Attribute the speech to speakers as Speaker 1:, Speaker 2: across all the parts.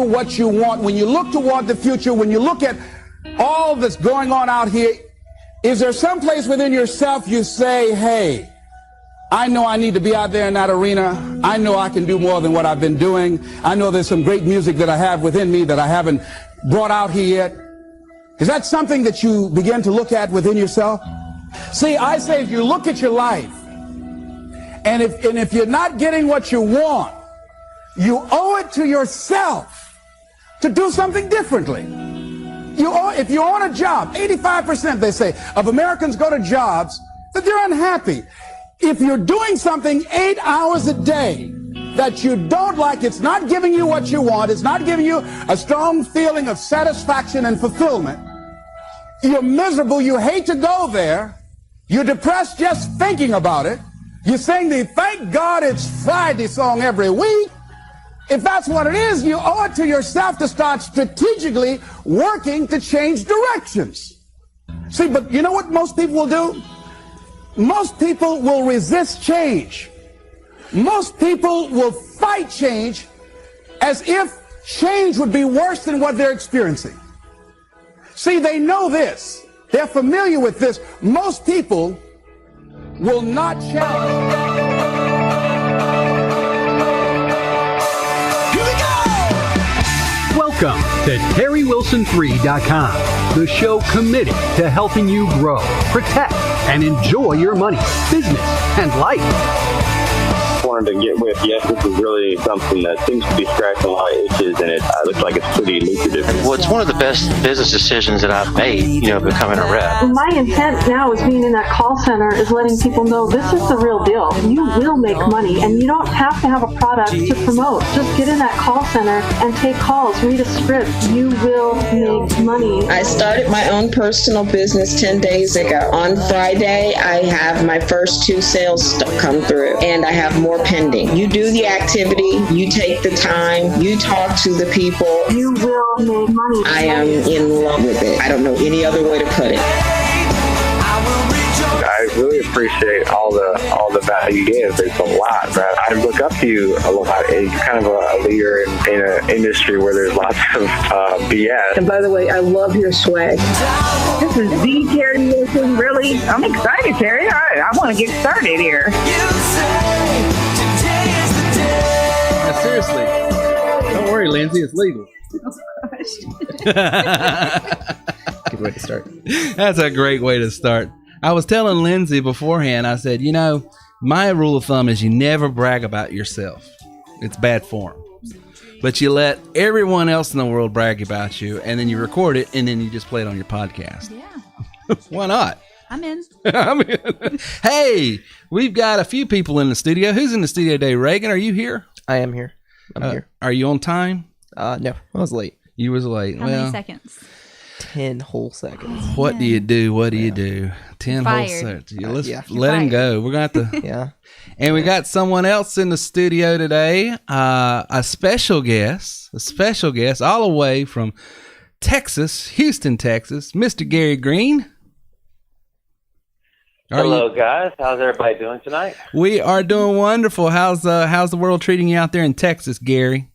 Speaker 1: you what you want, when you look toward the future, when you look at all that's going on out here, is there some place within yourself you say, hey, I know I need to be out there in that arena. I know I can do more than what I've been doing. I know there's some great music that I have within me that I haven't brought out here yet. Is that something that you begin to look at within yourself? See, I say if you look at your life, and if you're not getting what you want, you owe it to yourself to do something differently. If you're on a job, 85%, they say, of Americans go to jobs that they're unhappy. If you're doing something 8 hours a day that you don't like, it's not giving you what you want, it's not giving you a strong feeling of satisfaction and fulfillment, you're miserable, you hate to go there, you're depressed just thinking about it, you sing the "Thank God It's Friday" song every week. If that's what it is, you owe it to yourself to start strategically working to change directions. See, but you know what most people will do? Most people will resist change. Most people will fight change as if change would be worse than what they're experiencing. See, they know this. They're familiar with this. Most people will not challenge.
Speaker 2: Here we go! Welcome to TerryWilson3.com, the show committed to helping you grow, protect, and enjoy your money, business, and life.
Speaker 3: Wanted to get with, yes, this is really something that seems to be scratching a lot of itches, and it looks like it's pretty lucrative.
Speaker 4: Well, it's one of the best business decisions that I've made, becoming a rep.
Speaker 5: My intent now is being in that call center is letting people know this is the real deal. You will make money, and you don't have to have a product to promote. Just get in that call center and take calls, read a script. You will make money.
Speaker 6: I started my own personal business 10 days ago. On Friday, I have my first 2 sales come through, and I have more pending. You do the activity, you take the time, you talk to the people.
Speaker 5: You will make money.
Speaker 6: I am in love with it. I don't know any other way to put it.
Speaker 3: I really appreciate all the value you give. It's a lot, but I look up to you a lot. You're kind of a leader in an industry where there's lots of BS.
Speaker 7: And by the way, I love your swag. This is the Terry Wilson. Really? I'm excited, Terry. All right, I want to get started here.
Speaker 8: Seriously, don't worry, Lindsay, it's legal.
Speaker 9: Good way to start.
Speaker 8: That's a great way to start. I was telling Lindsay beforehand, I said, my rule of thumb is you never brag about yourself. It's bad form. But you let everyone else in the world brag about you, and then you record it, and then you just play it on your podcast.
Speaker 10: Yeah.
Speaker 8: Why not?
Speaker 10: I'm in.
Speaker 8: Hey, we've got a few people in the studio. Who's in the studio today? Reagan, are you here?
Speaker 9: I am here. I'm here.
Speaker 8: Are you on time?
Speaker 9: No, I was late.
Speaker 8: You was late.
Speaker 10: How many seconds?
Speaker 9: 10 whole seconds.
Speaker 8: What do you do? What do you do? 10 whole seconds. Let's let him go. We're going to have to.
Speaker 9: Yeah.
Speaker 8: And we got someone else in the studio today, a special guest all the way from Texas, Houston, Texas, Mr. Gary Green.
Speaker 11: Hello, guys. How's everybody doing tonight?
Speaker 8: We are doing wonderful. How's the world treating you out there in Texas, Gary?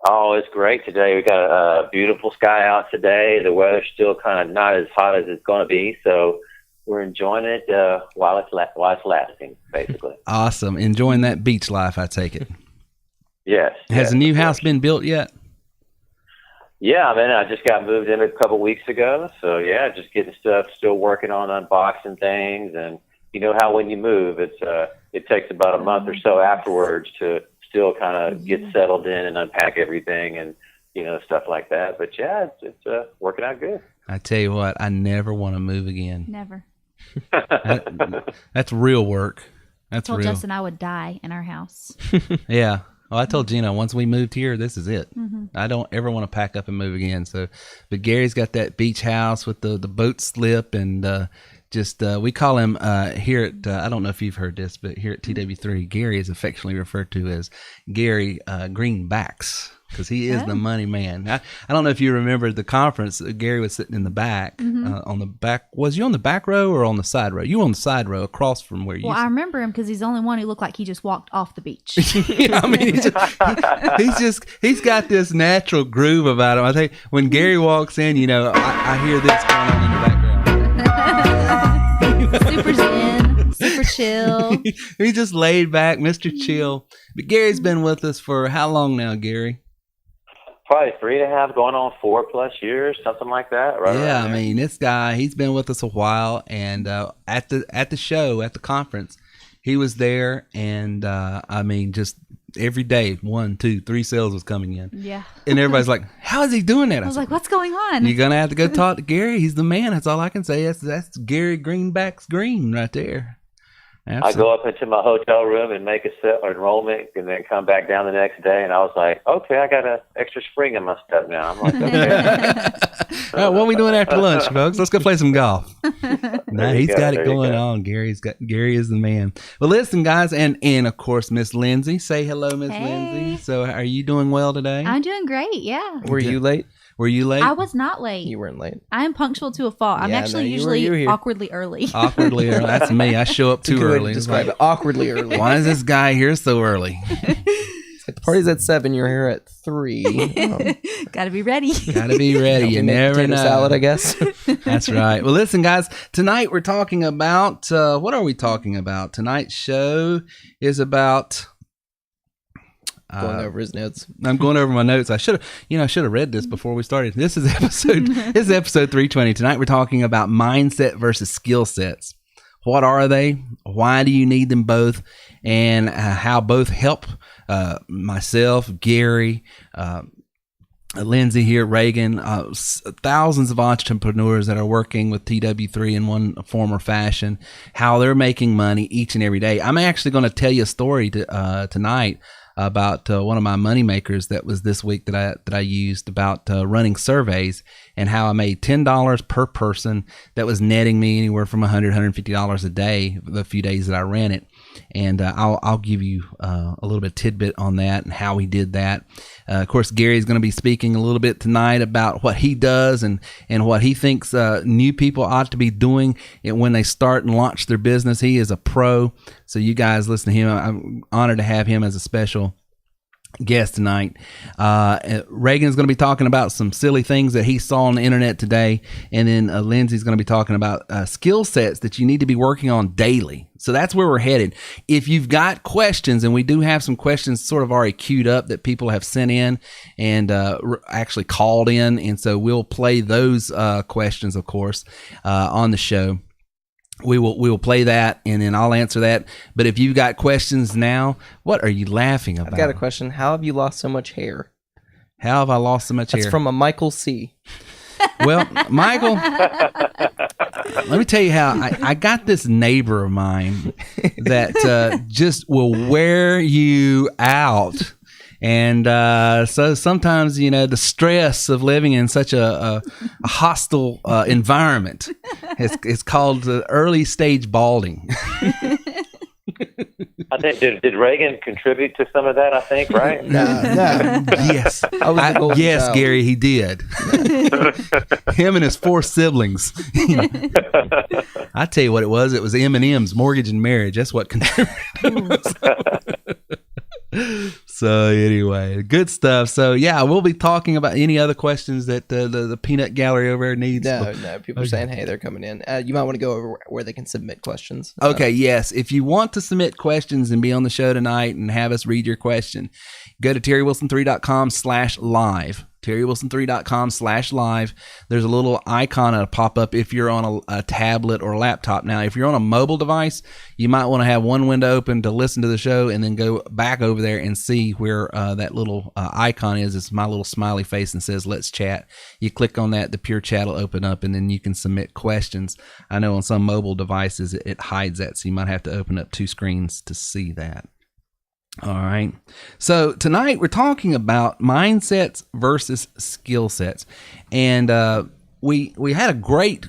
Speaker 11: Oh, it's great today. We got a beautiful sky out today. The weather's still kind of not as hot as it's going to be, so we're enjoying it while it's lasting, basically.
Speaker 8: Awesome. Enjoying that beach life, I take it.
Speaker 11: Yes.
Speaker 8: Has the new house been built yet?
Speaker 11: Yeah, I just got moved in a couple weeks ago, so yeah, just getting stuff, still working on unboxing things, and you know how when you move, it takes about a month or so afterwards to still kind of get settled in and unpack everything and stuff like that. But yeah, it's working out good.
Speaker 8: I tell you what, I never want to move again.
Speaker 10: Never.
Speaker 8: That's real work. That's
Speaker 10: I told
Speaker 8: real.
Speaker 10: Justin I would die in our house.
Speaker 8: Yeah. Well, I told Gina once we moved here, this is it.
Speaker 10: Mm-hmm.
Speaker 8: I don't ever want to pack up and move again. So, but Gary's got that beach house with the boat slip and we call him here at I don't know if you've heard this, but here at TW3, Gary is affectionately referred to as Gary Greenbacks because he is the money man. I don't know if you remember the conference. Gary was sitting in the back, on the back. Was you on the back row or on the side row? You were on the side row across from where you.
Speaker 10: Well, I remember him because he's the only one who looked like he just walked off the beach.
Speaker 8: Yeah, I mean, he's got this natural groove about him. I think when Gary walks in, you know, I hear this going on in the background.
Speaker 10: Super zen, super chill.
Speaker 8: He's just laid back, Mr. Chill. But Gary's been with us for how long now, Gary?
Speaker 11: Probably 3.5, going on 4+ years, something like that, right?
Speaker 8: Yeah, I mean, this guy, he's been with us a while, and at the show, at the conference, he was there, and I mean, just every day, 1, 2, 3 sales was coming in.
Speaker 10: Yeah.
Speaker 8: And everybody's like, how is he doing that?
Speaker 10: I was like, what's going on?
Speaker 8: You're going to have to go talk to Gary. He's the man. That's all I can say. That's Gary Greenback's green right there. Absolutely.
Speaker 11: I go up into my hotel room and make a set enrollment and then come back down the next day. And I was like, okay, I got an extra spring in my step now. I'm like, okay.
Speaker 8: All right, what are we doing after lunch, folks? Let's go play some golf. Nah, he's got it going on. Gary is the man. Well, listen, guys, and of course, Miss Lindsay. Say hello, Miss Lindsay. So are you doing well today?
Speaker 10: I'm doing great, yeah.
Speaker 9: Were you late?
Speaker 8: Were you late?
Speaker 10: I was not late.
Speaker 9: You weren't late.
Speaker 10: I am punctual to a fault. I'm actually usually awkwardly early.
Speaker 8: Awkwardly early. That's me. I show up too early.
Speaker 9: Describe it. Awkwardly early.
Speaker 8: Why is this guy here so early?
Speaker 9: The party's at 7. You're here at 3.
Speaker 10: Gotta be ready.
Speaker 8: Gotta be ready. You never know.
Speaker 9: Salad, I guess.
Speaker 8: That's right. Well, listen, guys. Tonight we're talking about what are we talking about? Tonight's show is about.
Speaker 9: Going over his notes.
Speaker 8: I'm going over my notes. I should have read this before we started. This is episode 320. Tonight we're talking about mindset versus skill sets. What are they? Why do you need them both? And how both help myself, Gary, Lindsay here, Reagan, thousands of entrepreneurs that are working with TW3 in one form or fashion, how they're making money each and every day. I'm actually going to tell you a story tonight about one of my money makers that was this week that I used about running surveys and how I made $10 per person that was netting me anywhere from $100, $150 a day the few days that I ran it. And I'll give you a little bit of tidbit on that and how he did that. Of course, Gary's going to be speaking a little bit tonight about what he does and what he thinks new people ought to be doing when they start and launch their business. He is a pro. So you guys listen to him. I'm honored to have him as a special guest tonight. Reagan's going to be talking about some silly things that he saw on the internet today, and then Lindsay's going to be talking about skill sets that you need to be working on daily. So that's where we're headed. If you've got questions, and we do have some questions sort of already queued up that people have sent in and actually called in, and so we'll play those questions, of course, on the show. We will play that, and then I'll answer that. But if you've got questions now, what are you laughing about?
Speaker 9: I've got a question. How have you lost so much hair?
Speaker 8: How have I lost so much hair?
Speaker 9: That's from a Michael C.
Speaker 8: Well, Michael, let me tell you how I got this neighbor of mine that just will wear you out. And so sometimes, the stress of living in such a hostile environment is called early stage balding.
Speaker 11: I think did Reagan contribute to some of that? I think, right?
Speaker 9: No.
Speaker 8: Yes, yes, Gary, he did. Him and his 4 siblings. I tell you what it was. It was M&M's Mortgage and Marriage. That's what contributed. So anyway, good stuff. So yeah, we'll be talking about any other questions that the peanut gallery over there needs.
Speaker 9: No. People are saying, hey, they're coming in. You might want to go over where they can submit questions.
Speaker 8: Okay, yes. If you want to submit questions and be on the show tonight and have us read your question, go to terrywilson3.com/live. terrywilson3.com/live. There's a little icon that'll pop up if you're on a tablet or a laptop. Now, if you're on a mobile device, you might want to have one window open to listen to the show and then go back over there and see where that little icon is. It's my little smiley face and says, let's chat. You click on that, the Pure Chat will open up, and then you can submit questions. I know on some mobile devices, it hides that, so you might have to open up 2 screens to see that. All right. So tonight we're talking about mindsets versus skill sets. And we had a great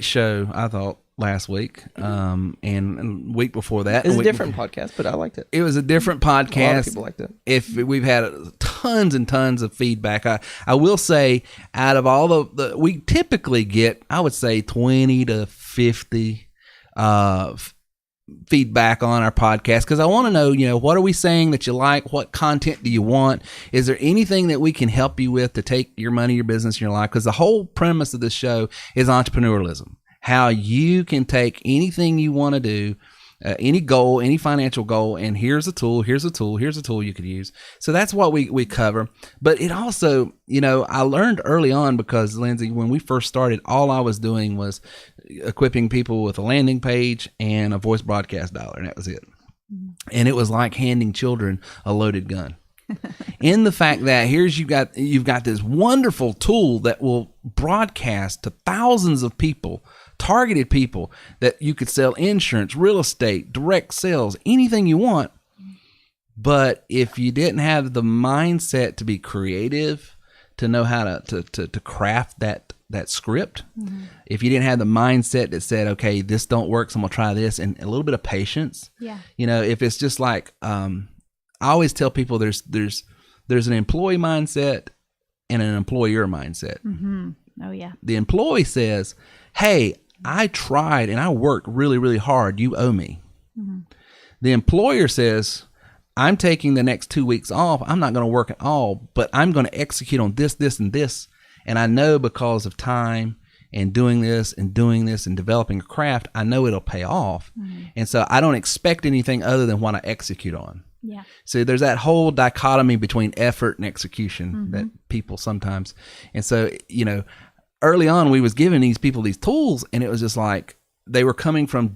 Speaker 8: show, I thought, last week. And week before that.
Speaker 9: It was a different podcast, but I liked it.
Speaker 8: It was a different podcast.
Speaker 9: A lot of people liked it.
Speaker 8: We've had tons and tons of feedback. I will say, out of all we typically get, I would say 20 to 50 feedback on our podcast, because I want to know, what are we saying that you like? What content do you want? Is there anything that we can help you with to take your money, your business, and your life? Because the whole premise of this show is entrepreneurialism. How you can take anything you want to do, any goal, any financial goal, and here's a tool you could use. So that's what we cover. But it also, I learned early on, because Lindsay, when we first started, all I was doing was equipping people with a landing page and a voice broadcast dialer, and that was it. And it was like handing children a loaded gun. In the fact that you've got this wonderful tool that will broadcast to thousands of people, targeted people, that you could sell insurance, real estate, direct sales, anything you want. But if you didn't have the mindset to be creative, to know how to craft that script, if you didn't have the mindset that said, okay, this don't work, so I'm gonna try this, and a little bit of patience. Yeah. If it's just like, I always tell people there's an employee mindset and an employer mindset.
Speaker 10: Mm-hmm. Oh yeah.
Speaker 8: The employee says, hey, I tried and I worked really, really hard. You owe me. Mm-hmm. The employer says, I'm taking the next 2 weeks off. I'm not going to work at all, but I'm going to execute on this, this, and this. And I know because of time and doing this and developing a craft, I know it'll pay off. Mm-hmm. And so I don't expect anything other than what I execute on.
Speaker 10: Yeah.
Speaker 8: So there's that whole dichotomy between effort and execution that people sometimes, and so, early on we was giving these people these tools, and it was just like, they were coming from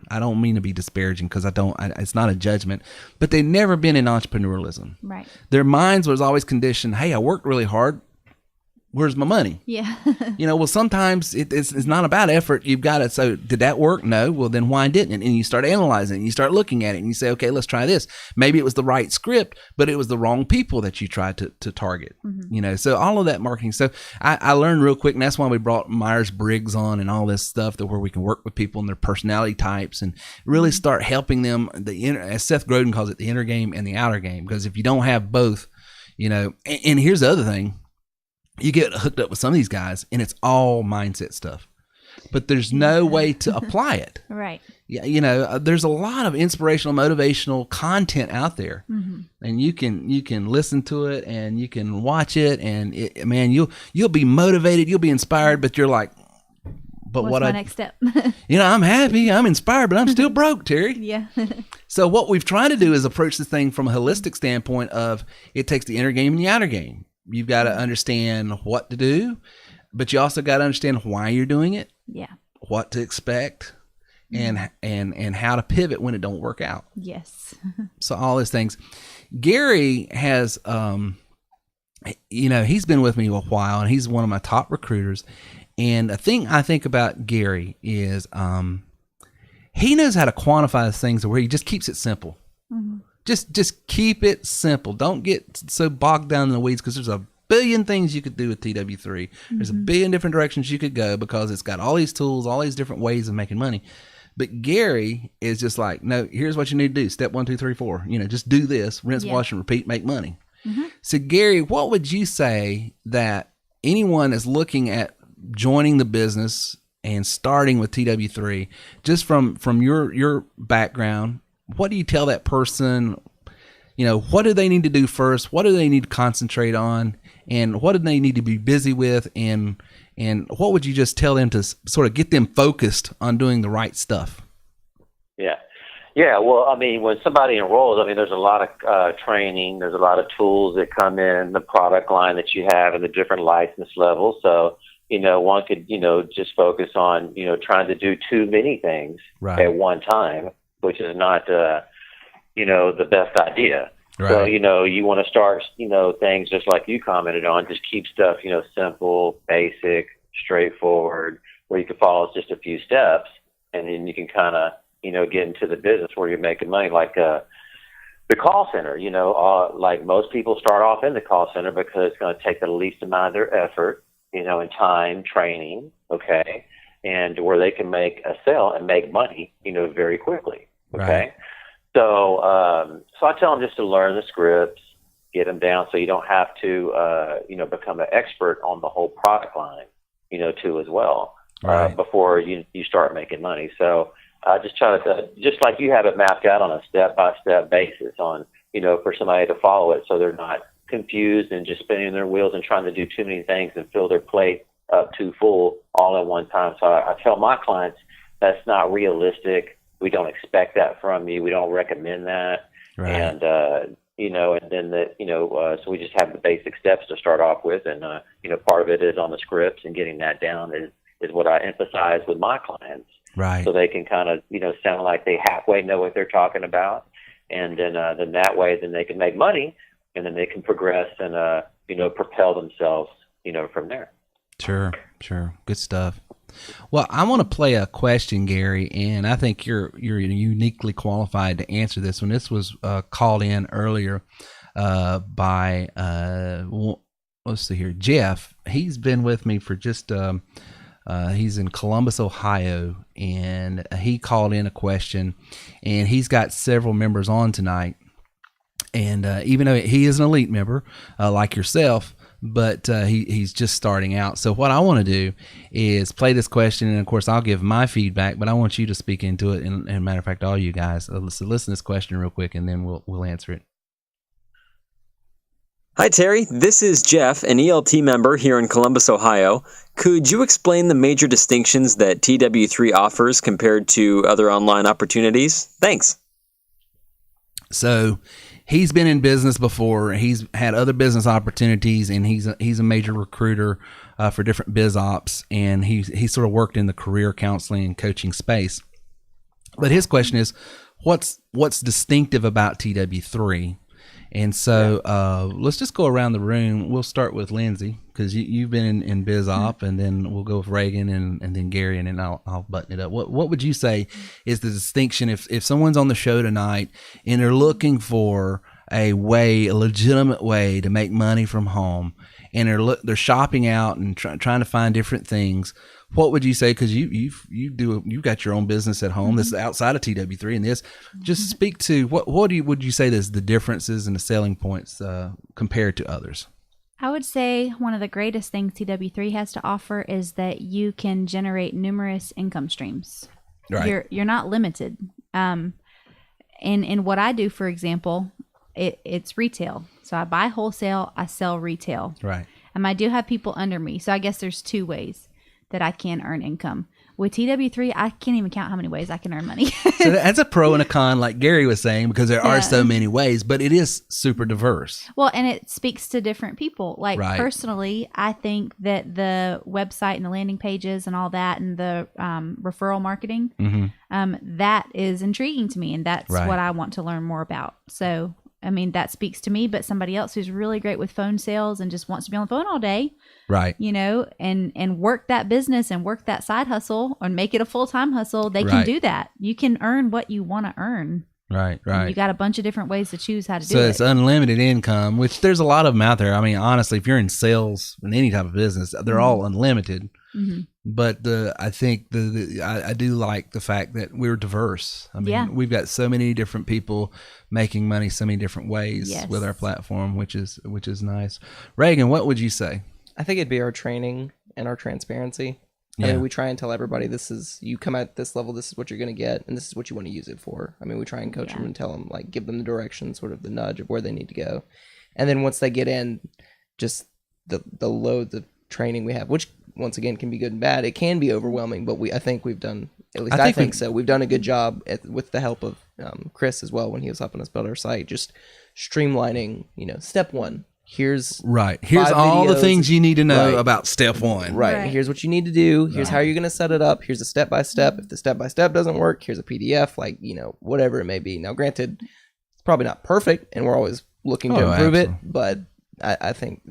Speaker 8: I don't mean to be disparaging, because it's not a judgment, but they'd never been in entrepreneurialism.
Speaker 10: Right.
Speaker 8: Their minds was always conditioned, hey, I worked really hard. Where's my money?
Speaker 10: Yeah.
Speaker 8: Well, sometimes it's not about effort. You've got to, so did that work? No. Well, then why didn't it? And you start analyzing it, and you start looking at it, and you say, okay, let's try this. Maybe it was the right script, but it was the wrong people that you tried to target. Mm-hmm. So all of that marketing. So I learned real quick, and that's why we brought Myers-Briggs on and all this stuff, where we can work with people and their personality types and really start helping them, as Seth Godin calls it, the inner game and the outer game. Because if you don't have both, and here's the other thing. You get hooked up with some of these guys, and it's all mindset stuff, but there's no way to apply it.
Speaker 10: Right.
Speaker 8: Yeah. There's a lot of inspirational, motivational content out there, and you can listen to it and you can watch it, and you'll be motivated, you'll be inspired, but you're like, but
Speaker 10: what's my next step?
Speaker 8: I'm happy, I'm inspired, but I'm still broke, Terry.
Speaker 10: Yeah.
Speaker 8: So what we've tried to do is approach this thing from a holistic standpoint of, it takes the inner game and the outer game. You've got to understand what to do, but you also got to understand why you're doing it.
Speaker 10: Yeah.
Speaker 8: What to expect, and how to pivot when it don't work out.
Speaker 10: Yes.
Speaker 8: So all these things. Gary has, he's been with me a while, and he's one of my top recruiters. And a thing I think about Gary is, he knows how to quantify things to where he just keeps it simple. Mm-hmm. Just keep it simple. Don't get so bogged down in the weeds, because there's a billion things you could do with TW3. There's a billion different directions you could go, because it's got all these tools, all these different ways of making money. But Gary is just like, no, here's what you need to do. Step 1, 2, 3, 4. Just do this, rinse, wash, and repeat, make money. Mm-hmm. So Gary, what would you say that anyone that's looking at joining the business and starting with TW3, just from your background, what do you tell that person? What do they need to do first? What do they need to concentrate on? And what do they need to be busy with? And what would you just tell them to sort of get them focused on doing the right stuff?
Speaker 11: Yeah. Yeah. Well, when somebody enrolls, there's a lot of training. There's a lot of tools that come in the product line that you have and the different license levels. So, one could, just focus on, trying to do too many things at one time, which is not, the best idea. Right. So, you want to start, things just like you commented on, just keep stuff, simple, basic, straightforward, where you can follow just a few steps, and then you can kind of, get into the business where you're making money. Like the call center, like most people start off in the call center because it's going to take the least amount of their effort, and time, training, okay, and where they can make a sale and make money, very quickly, okay? Right. So I tell them just to learn the scripts, get them down so you don't have to, become an expert on the whole product line, too, as well, before you start making money. So I just try to, just like you have it mapped out on a step-by-step basis on, for somebody to follow it so they're not confused and just spinning their wheels and trying to do too many things and fill their plate up too full all at one time. So I tell my clients that's not realistic. We don't expect that from you. We don't recommend that.
Speaker 8: Right.
Speaker 11: And, and then so we just have the basic steps to start off with. And, part of it is on the scripts, and getting that down is what I emphasize with my clients.
Speaker 8: Right.
Speaker 11: So they can kind of, sound like they halfway know what they're talking about. And then that way, then they can make money, and then they can progress and, propel themselves, from there.
Speaker 8: Sure. Good stuff. Well, I want to play a question, Gary, and I think you're uniquely qualified to answer this one. This was called in earlier by let's see here, Jeff. He's been with me for just he's in Columbus, Ohio, and he called in a question, and he's got several members on tonight. And even though he is an elite member like yourself, but he's just starting out. So what I want to do is play this question, and of course I'll give my feedback, but I want you to speak into it. And matter of fact, all you guys, so listen to this question real quick, and then we'll answer it.
Speaker 12: Hi Terry, this is Jeff, an ELT member here in Columbus, Ohio. Could you explain the major distinctions that TW3 offers compared to other online opportunities? Thanks.
Speaker 8: So he's been in business before. He's had other business opportunities, and he's a major recruiter for different biz ops, and he sort of worked in the career counseling and coaching space. But his question is, what's distinctive about TW3? And so let's just go around the room. We'll start with Lindsay, because you've been in biz op, and then we'll go with Reagan and then Gary, and then I'll button it up. What would you say is the distinction if someone's on the show tonight and they're looking for a legitimate way to make money from home, and they're shopping out and trying to find different things? What would you say? Because you've got your own business at home. This is outside of TW3, and this just speak to what would you say is the differences and the selling points compared to others?
Speaker 10: I would say one of the greatest things TW3 has to offer is that you can generate numerous income streams. Right. You're not limited. In what I do, for example, it's retail. So I buy wholesale, I sell retail.
Speaker 8: Right.
Speaker 10: And I do have people under me. So I guess there's two ways that I can earn income. With TW3, I can't even count how many ways I can earn money.
Speaker 8: So that's a pro and a con, like Gary was saying, because there are so many ways, but it is super diverse.
Speaker 10: Well, and it speaks to different people. Like personally, I think that the website and the landing pages and all that, and the referral marketing, that is intriguing to me, and that's what I want to learn more about. So, I mean, that speaks to me, but somebody else who's really great with phone sales and just wants to be on the phone all day, right? And work that business and work that side hustle and make it a full-time hustle. They can do that. You can earn what you want to earn.
Speaker 8: Right.
Speaker 10: And you got a bunch of different ways to choose how to do it.
Speaker 8: So it's unlimited income, which there's a lot of them out there. I mean, honestly, if you're in sales in any type of business, they're all unlimited. But I think I do like the fact that we're diverse. I mean, we've got so many different people making money so many different ways with our platform, which is nice. Reagan, what would you say?
Speaker 9: I think it'd be our training and our transparency. I mean, we try and tell everybody, you come at this level, this is what you're going to get, and this is what you want to use it for. I mean, we try and coach them and tell them, like, give them the direction, sort of the nudge of where they need to go. And then once they get in, just the loads of training we have, which once again can be good and bad. It can be overwhelming, but I think we've done, at least I think so. We've done a good job with the help of Chris as well when he was helping us build our site, just streamlining, step one. Here's
Speaker 8: all the things you need to know about step one.
Speaker 9: Right. Here's what you need to do. Here's how you're going to set it up. Here's a step-by-step. If the step-by-step doesn't work, here's a PDF, like, whatever it may be. Now, granted, it's probably not perfect, and we're always looking to improve it, but I think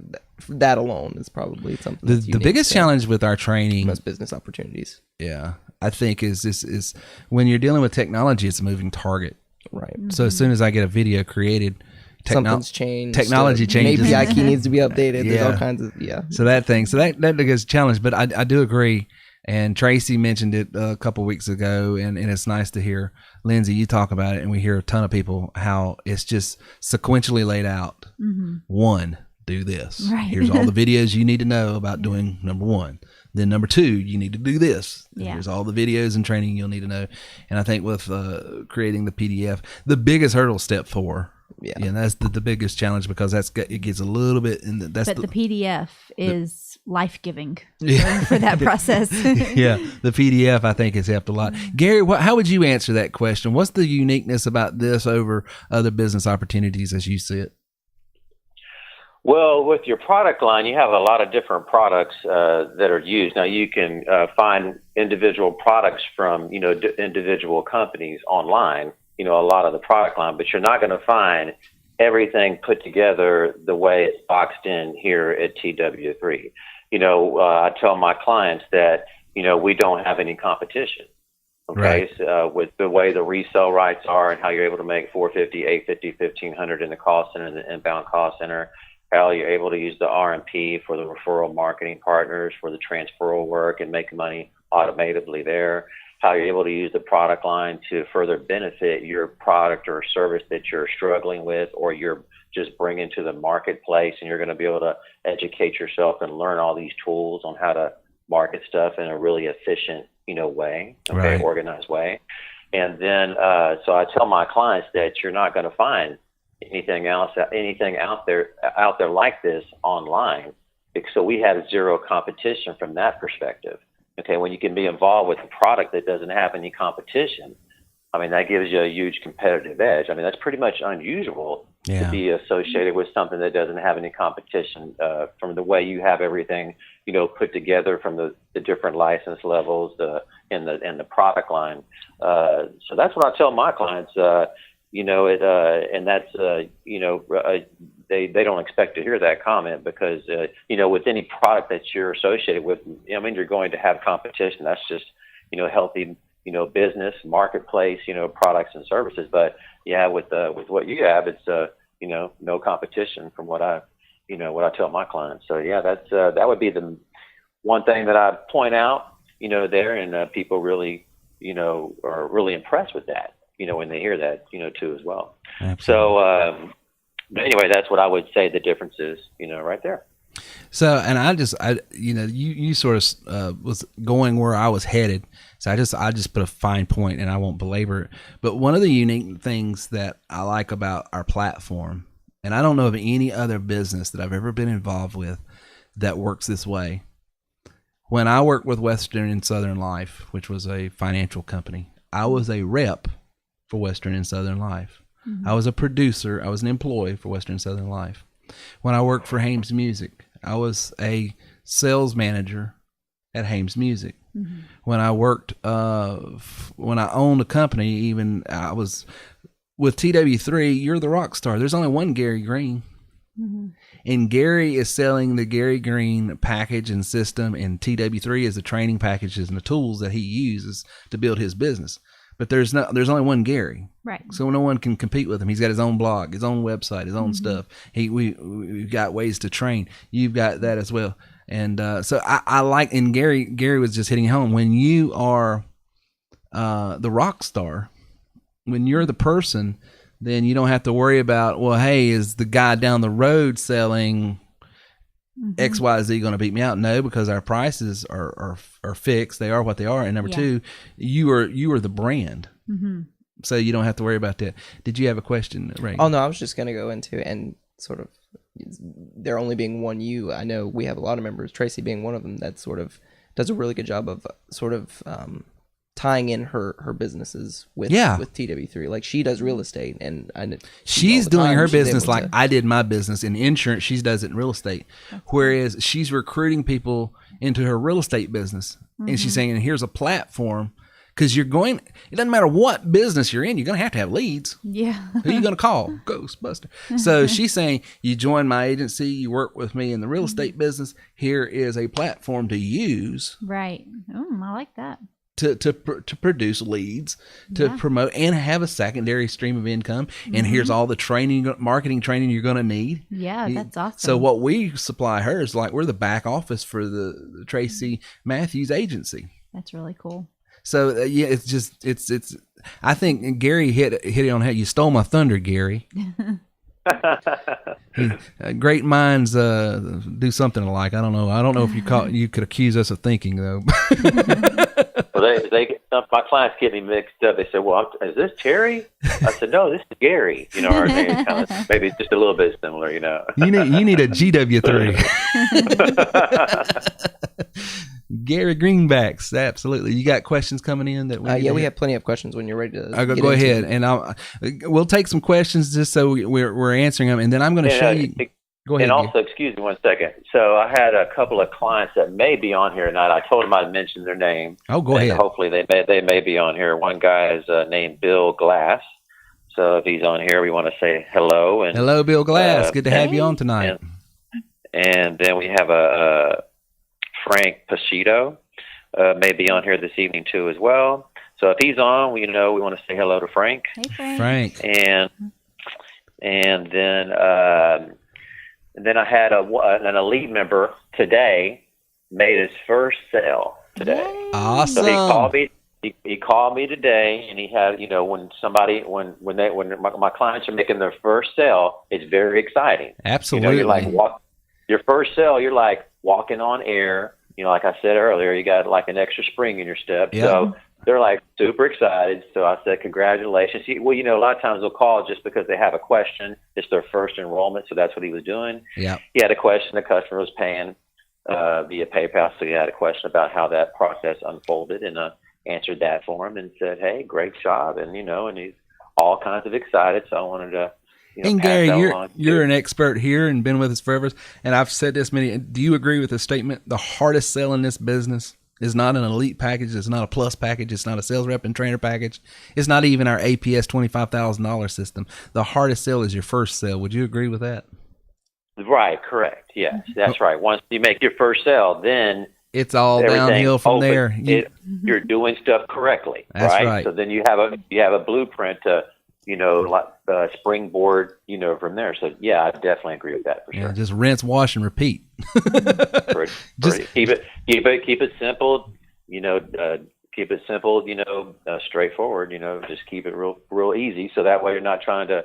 Speaker 9: that alone is probably something that's
Speaker 8: the biggest challenge with our training,
Speaker 9: most business opportunities.
Speaker 8: Yeah, I think is when you're dealing with technology, it's a moving target.
Speaker 9: Right.
Speaker 8: So as soon as I get a video created,
Speaker 9: something's changed.
Speaker 8: Technology changes.
Speaker 9: API key needs to be updated. There's all kinds of
Speaker 8: So that is a challenge, but I do agree And Tracy mentioned it a couple weeks ago, and it's nice to hear, Lindsay, you talk about it, and we hear a ton of people how it's just sequentially laid out. Mm-hmm. 1, do this. Right. Here's all the videos you need to know about doing number 1. Then number 2, you need to do this. Yeah. Here's all the videos and training you'll need to know. And I think with creating the PDF, the biggest hurdle is step 4. Yeah, and that's the biggest challenge, because it gets a little bit in the
Speaker 10: PDF is life-giving for that process.
Speaker 8: Yeah, the PDF I think has helped a lot. Gary, how would you answer that question? What's the uniqueness about this over other business opportunities as you see it?
Speaker 11: Well, with your product line, you have a lot of different products that are used. Now, you can find individual products from individual companies online. A lot of the product line, but you're not going to find everything put together the way it's boxed in here at TW3. I tell my clients that, we don't have any competition. Okay. Right. So, with the way the resale rights are and how you're able to make $450, $850, $1,500 in the call center and the inbound call center, how you're able to use the RMP for the referral marketing partners for the transferal work and make money automatically there. How you're able to use the product line to further benefit your product or service that you're struggling with, or you're just bringing to the marketplace, and you're going to be able to educate yourself and learn all these tools on how to market stuff in a really efficient, way, right. Organized way. And then, so I tell my clients that you're not going to find anything out there like this online. So we have zero competition from that perspective. Okay, when you can be involved with a product that doesn't have any competition, that gives you a huge competitive edge. That's pretty much unusual to be associated with something that doesn't have any competition from the way you have everything, put together from the different license levels and the product line. So that's what I tell my clients, and that's, they don't expect to hear that comment, because, with any product that you're associated with, you're going to have competition. That's just, healthy, business, marketplace, products and services. But yeah, with what you have, it's, no competition from what I tell my clients. So yeah, that's, that would be the one thing that I point out, there, and people really, are really impressed with that, when they hear that, too, as well. Absolutely. So, but anyway, that's what I would say the difference is, right there.
Speaker 8: So, and you sort of was going where I was headed. So I just put a fine point, and I won't belabor it. But one of the unique things that I like about our platform, and I don't know of any other business that I've ever been involved with that works this way. When I worked with Western and Southern Life, which was a financial company, I was a rep for Western and Southern Life. Mm-hmm. I was a producer. I was an employee for Western and Southern Life. When I worked for Hames Music, I was a sales manager at Hames Music. Mm-hmm. When I worked, when I owned a company, even I was with TW3, you're the rock star. There's only one Gary Green. Mm-hmm. And Gary is selling the Gary Green package and system, and TW3 is the training packages and the tools that he uses to build his business. But there's only one Gary, right? So no one can compete with him. He's got his own blog, his own website, his own stuff. We've got ways to train. You've got that as well. And so I like, and Gary was just hitting home. When you are the rock star, when you're the person, then you don't have to worry about, well, hey, is the guy down the road selling XYZ going to beat me out? No, because our prices are fixed. They are what they are. And number two, you are the brand. Mm-hmm. So you don't have to worry about that. Did you have a question, Ray?
Speaker 9: Oh, no, I was just going to go into, and sort of there only being one you. I know we have a lot of members, Tracy being one of them, that sort of does a really good job of sort of tying in her businesses with TW3. Like, she does real estate, and
Speaker 8: she's doing her business like I did my business in insurance. She does it in real estate, whereas she's recruiting people into her real estate business, and she's saying, here's a platform, because it doesn't matter what business you're in, you're going to have leads. Yeah. Who are you going to call? Ghostbuster. So she's saying, you join my agency, you work with me in the real estate business, here is a platform to use.
Speaker 10: Right. Oh, I like that.
Speaker 8: to produce leads, to promote, and have a secondary stream of income. And here's all the marketing training you're going to need.
Speaker 10: Yeah, that's awesome.
Speaker 8: So what we supply her is like we're the back office for the Tracy Matthews agency.
Speaker 10: That's really cool.
Speaker 8: So yeah, it's. I think Gary hit it on head. You stole my thunder, Gary. Great minds do something alike. I don't know if you could accuse us of thinking though.
Speaker 11: Well, my clients get me mixed up. They say, "Well, is this Terry?" I said, "No, this is Gary." You know, our names kind of maybe just a little bit similar. You know,
Speaker 8: you need a GW3. Gary Greenbacks, absolutely. You got questions coming in that
Speaker 9: we have plenty of questions when you're ready to.
Speaker 8: Go ahead, and we'll take some questions just so we're answering them, and then I'm going to show you. Go ahead.
Speaker 11: And also, excuse me one second. So I had a couple of clients that may be on here tonight. I told them I'd mention their name.
Speaker 8: Oh, go ahead.
Speaker 11: Hopefully they may be on here. One guy is named Bill Glass. So if he's on here, we want to say hello. And
Speaker 8: hello, Bill Glass. Good to have you on tonight.
Speaker 11: And then we have a Frank Pacito may be on here this evening too as well. So if he's on, we want to say hello to Frank.
Speaker 10: Hey, Frank.
Speaker 11: And then I had an elite member today made his first sale today.
Speaker 10: Yay.
Speaker 8: Awesome.
Speaker 11: So he called me today, and he had when my clients are making their first sale, it's very exciting.
Speaker 8: Absolutely.
Speaker 11: You're like your first sale, you're like walking on air. Like I said earlier, you got like an extra spring in your step.
Speaker 8: Yep.
Speaker 11: So they're like super excited. So I said, congratulations. A lot of times they'll call just because they have a question. It's their first enrollment. So that's what he was doing.
Speaker 8: Yeah.
Speaker 11: He had a question. The customer was paying via PayPal. So he had a question about how that process unfolded, and answered that for him and said, hey, great job. And, and he's all kinds of excited. So I wanted to,
Speaker 8: and Gary, you're an expert here and been with us forever. And I've said this do you agree with the statement? The hardest sell in this business is not an elite package. It's not a plus package. It's not a sales rep and trainer package. It's not even our APS $25,000 system. The hardest sell is your first sale. Would you agree with that?
Speaker 11: Right. Correct. Yes, that's right. Once you make your first sale, then
Speaker 8: it's all downhill from there.
Speaker 11: You're doing stuff correctly.
Speaker 8: That's right.
Speaker 11: So then you have a blueprint to, springboard, from there. So yeah, I definitely agree with that for sure.
Speaker 8: Yeah, just rinse, wash, and repeat.
Speaker 11: Keep it simple. Keep it simple. Straightforward. Just keep it real easy. So that way you're not trying to,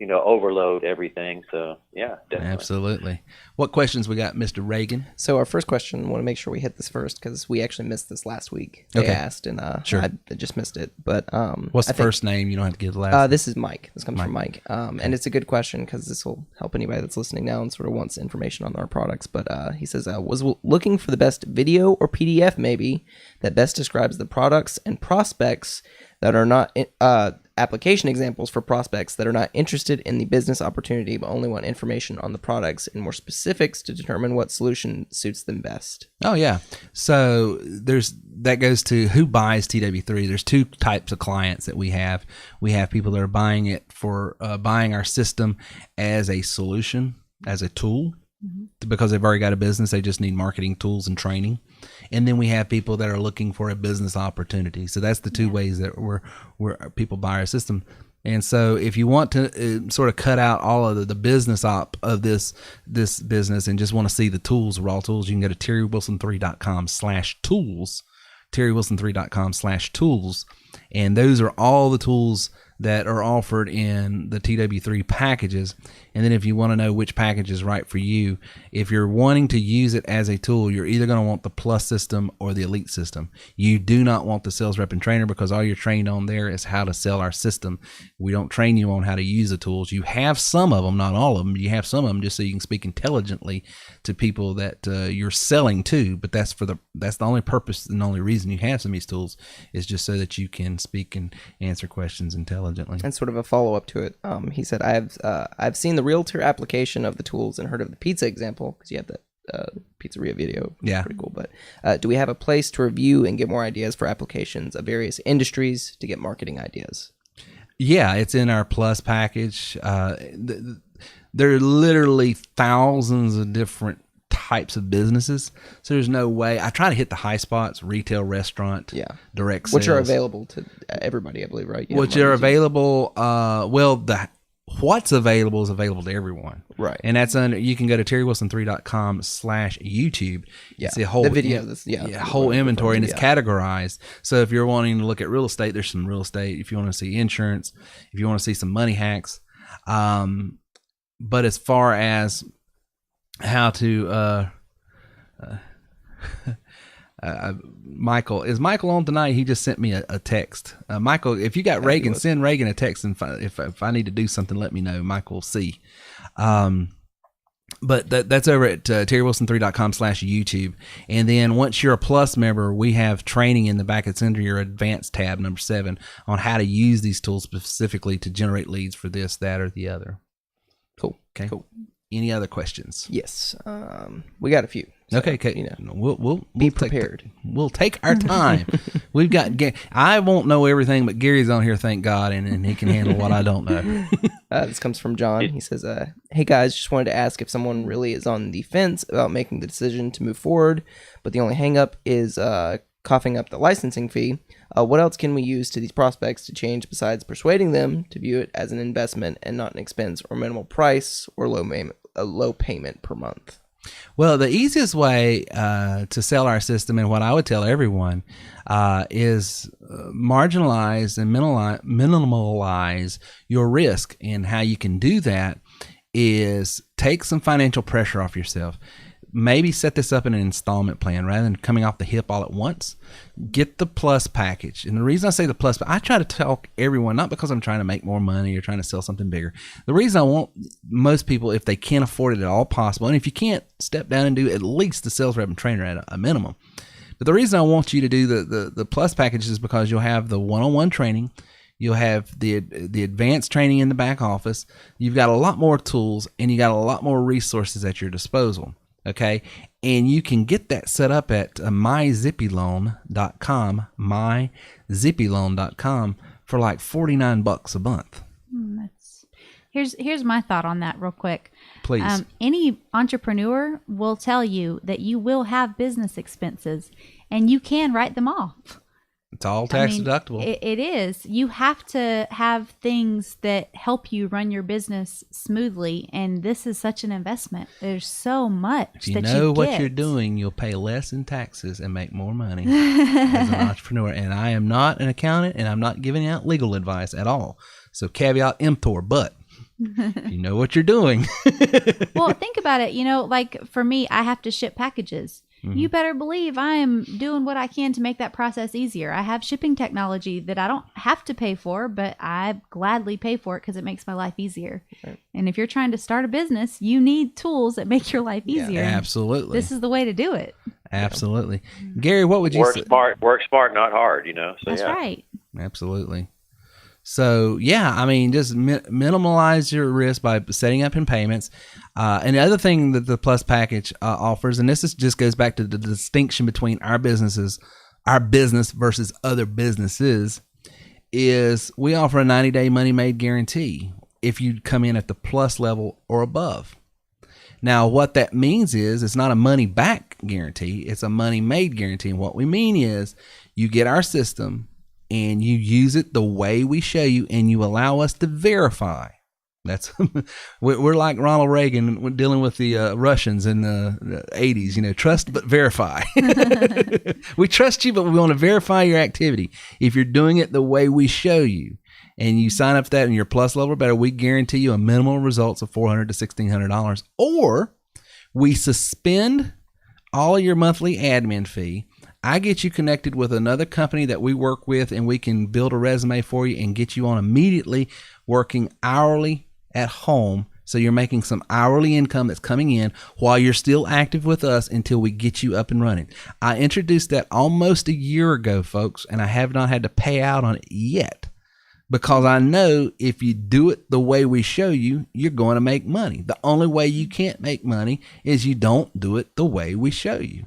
Speaker 11: overload everything. So yeah, definitely.
Speaker 8: Absolutely. What questions we got, Mr. Reagan?
Speaker 9: So our first question, I want to make sure we hit this first because we actually missed this last week. They asked, and
Speaker 8: sure.
Speaker 9: I just missed it. But
Speaker 8: what's the first name? You don't have to give the last.
Speaker 9: This is Mike. This comes from Mike. And it's a good question because this will help anybody that's listening now and sort of wants information on our products. But he says, was looking for the best video or PDF maybe that best describes the products and prospects that are not application examples for prospects that are not interested in the business opportunity but only want information on the products and more specifics to determine what solution suits them best.
Speaker 8: Oh yeah. So that goes to who buys TW3. There's two types of clients that we have. We have people that are buying it for buying our system as a solution, as a tool, because they've already got a business. They just need marketing tools and training. And then we have people that are looking for a business opportunity. So that's the two ways that people buy our system. And so if you want to sort of cut out all of the business op of this business and just want to see the tools, raw tools, you can go to terrywilson3.com/tools, terrywilson3.com/tools. And those are all the tools that are offered in the TW3 packages. And then if you want to know which package is right for you, if you're wanting to use it as a tool, you're either going to want the plus system or the elite system. You do not want the sales rep and trainer because all you're trained on there is how to sell our system. We don't train you on how to use the tools. You have some of them, not all of them. You have some of them just so you can speak intelligently to people that you're selling to, but that's the only purpose and the only reason you have some of these tools is just so that you can speak and answer questions intelligently.
Speaker 9: And sort of a follow-up to it, he said, I've seen the realtor application of the tools and heard of the pizza example because you have that pizzeria video.
Speaker 8: Yeah.
Speaker 9: Pretty cool. But do we have a place to review and get more ideas for applications of various industries to get marketing ideas?
Speaker 8: Yeah, it's in our plus package. There are literally thousands of different types of businesses. So there's no way. I try to hit the high spots, retail, restaurant, direct sales.
Speaker 9: Which are available to everybody, I believe, right?
Speaker 8: Which are available, what's available is available to everyone.
Speaker 9: Right.
Speaker 8: And that's you can go to terrywilson3.com/YouTube.
Speaker 9: Yeah.
Speaker 8: See a whole,
Speaker 9: the video.
Speaker 8: Whole inventory, and it's categorized. So if you're wanting to look at real estate, there's some real estate. If you want to see insurance, if you want to see some money hacks. But as far as how to, Michael, is Michael on tonight? He just sent me a text. Michael, if you got Reagan, send Reagan a text, and if I need to do something, let me know. Michael C. But that's over at terrywilson3.com/YouTube. And then once you're a Plus member, we have training in the back. It's under your Advanced tab, number 7, on how to use these tools specifically to generate leads for this, that, or the other.
Speaker 9: Cool.
Speaker 8: Okay.
Speaker 9: Cool.
Speaker 8: Any other questions?
Speaker 9: Yes. We got a few.
Speaker 8: So, okay. We'll
Speaker 9: be prepared.
Speaker 8: We'll take our time. We've got. I won't know everything, but Gary's on here, thank God, and he can handle what I don't know.
Speaker 9: This comes from John. He says, "Hey guys, just wanted to ask if someone really is on the fence about making the decision to move forward, but the only hang-up is coughing up the licensing fee. What else can we use to these prospects to change besides persuading them to view it as an investment and not an expense or minimal price or low payment per month?"
Speaker 8: Well, the easiest way to sell our system, and what I would tell everyone, is marginalize and minimalize your risk. And how you can do that is take some financial pressure off yourself. Maybe set this up in an installment plan rather than coming off the hip all at once. Get the Plus package. And the reason I say the Plus, I try to talk everyone, not because I'm trying to make more money or trying to sell something bigger. The reason I want most people, if they can't afford it at all possible, and if you can't, step down and do at least the sales rep and trainer at a minimum. But the reason I want you to do the Plus package is because you'll have the one-on-one training. You'll have the advanced training in the back office. You've got a lot more tools, and you got a lot more resources at your disposal. Okay, and you can get that set up at myzippyloan.com, myzippyloan.com, for like $49 a month.
Speaker 10: Here's my thought on that real quick.
Speaker 8: Please.
Speaker 10: Any entrepreneur will tell you that you will have business expenses, and you can write them off.
Speaker 8: It's all tax deductible.
Speaker 10: It is. You have to have things that help you run your business smoothly, and this is such an investment. There's so much
Speaker 8: if you
Speaker 10: that
Speaker 8: know
Speaker 10: you
Speaker 8: what
Speaker 10: get.
Speaker 8: you're doing, you'll pay less in taxes and make more money as an entrepreneur. And I am not an accountant, and I'm not giving out legal advice at all. So caveat emptor, but if you know what you're doing.
Speaker 10: Well, think about it. Like for me, I have to ship packages. Mm-hmm. You better believe I am doing what I can to make that process easier. I have shipping technology that I don't have to pay for, but I gladly pay for it because it makes my life easier. Right. And if you're trying to start a business, you need tools that make your life easier.
Speaker 8: Yeah, absolutely.
Speaker 10: This is the way to do it.
Speaker 8: Absolutely. Gary, what would you say?
Speaker 11: Work smart, not hard, So,
Speaker 10: that's right.
Speaker 8: Absolutely. So, just minimalize your risk by setting up in payments. And the other thing that the Plus package offers, and this just goes back to the distinction between our business versus other businesses, is we offer a 90-day money-made guarantee if you come in at the Plus level or above. Now, what that means is it's not a money-back guarantee. It's a money-made guarantee. And what we mean is you get our system, and you use it the way we show you, and you allow us to verify. That's we're like Ronald Reagan dealing with the Russians in the 80s. Trust but verify. We trust you, but we want to verify your activity. If you're doing it the way we show you, and you sign up for that in your Plus level or better, we guarantee you a minimal results of $400 to $1,600, or we suspend all of your monthly admin fee. I get you connected with another company that we work with, and we can build a resume for you and get you on immediately working hourly at home. So you're making some hourly income that's coming in while you're still active with us until we get you up and running. I introduced that almost a year ago, folks, and I have not had to pay out on it yet, because I know if you do it the way we show you, you're going to make money. The only way you can't make money is you don't do it the way we show you.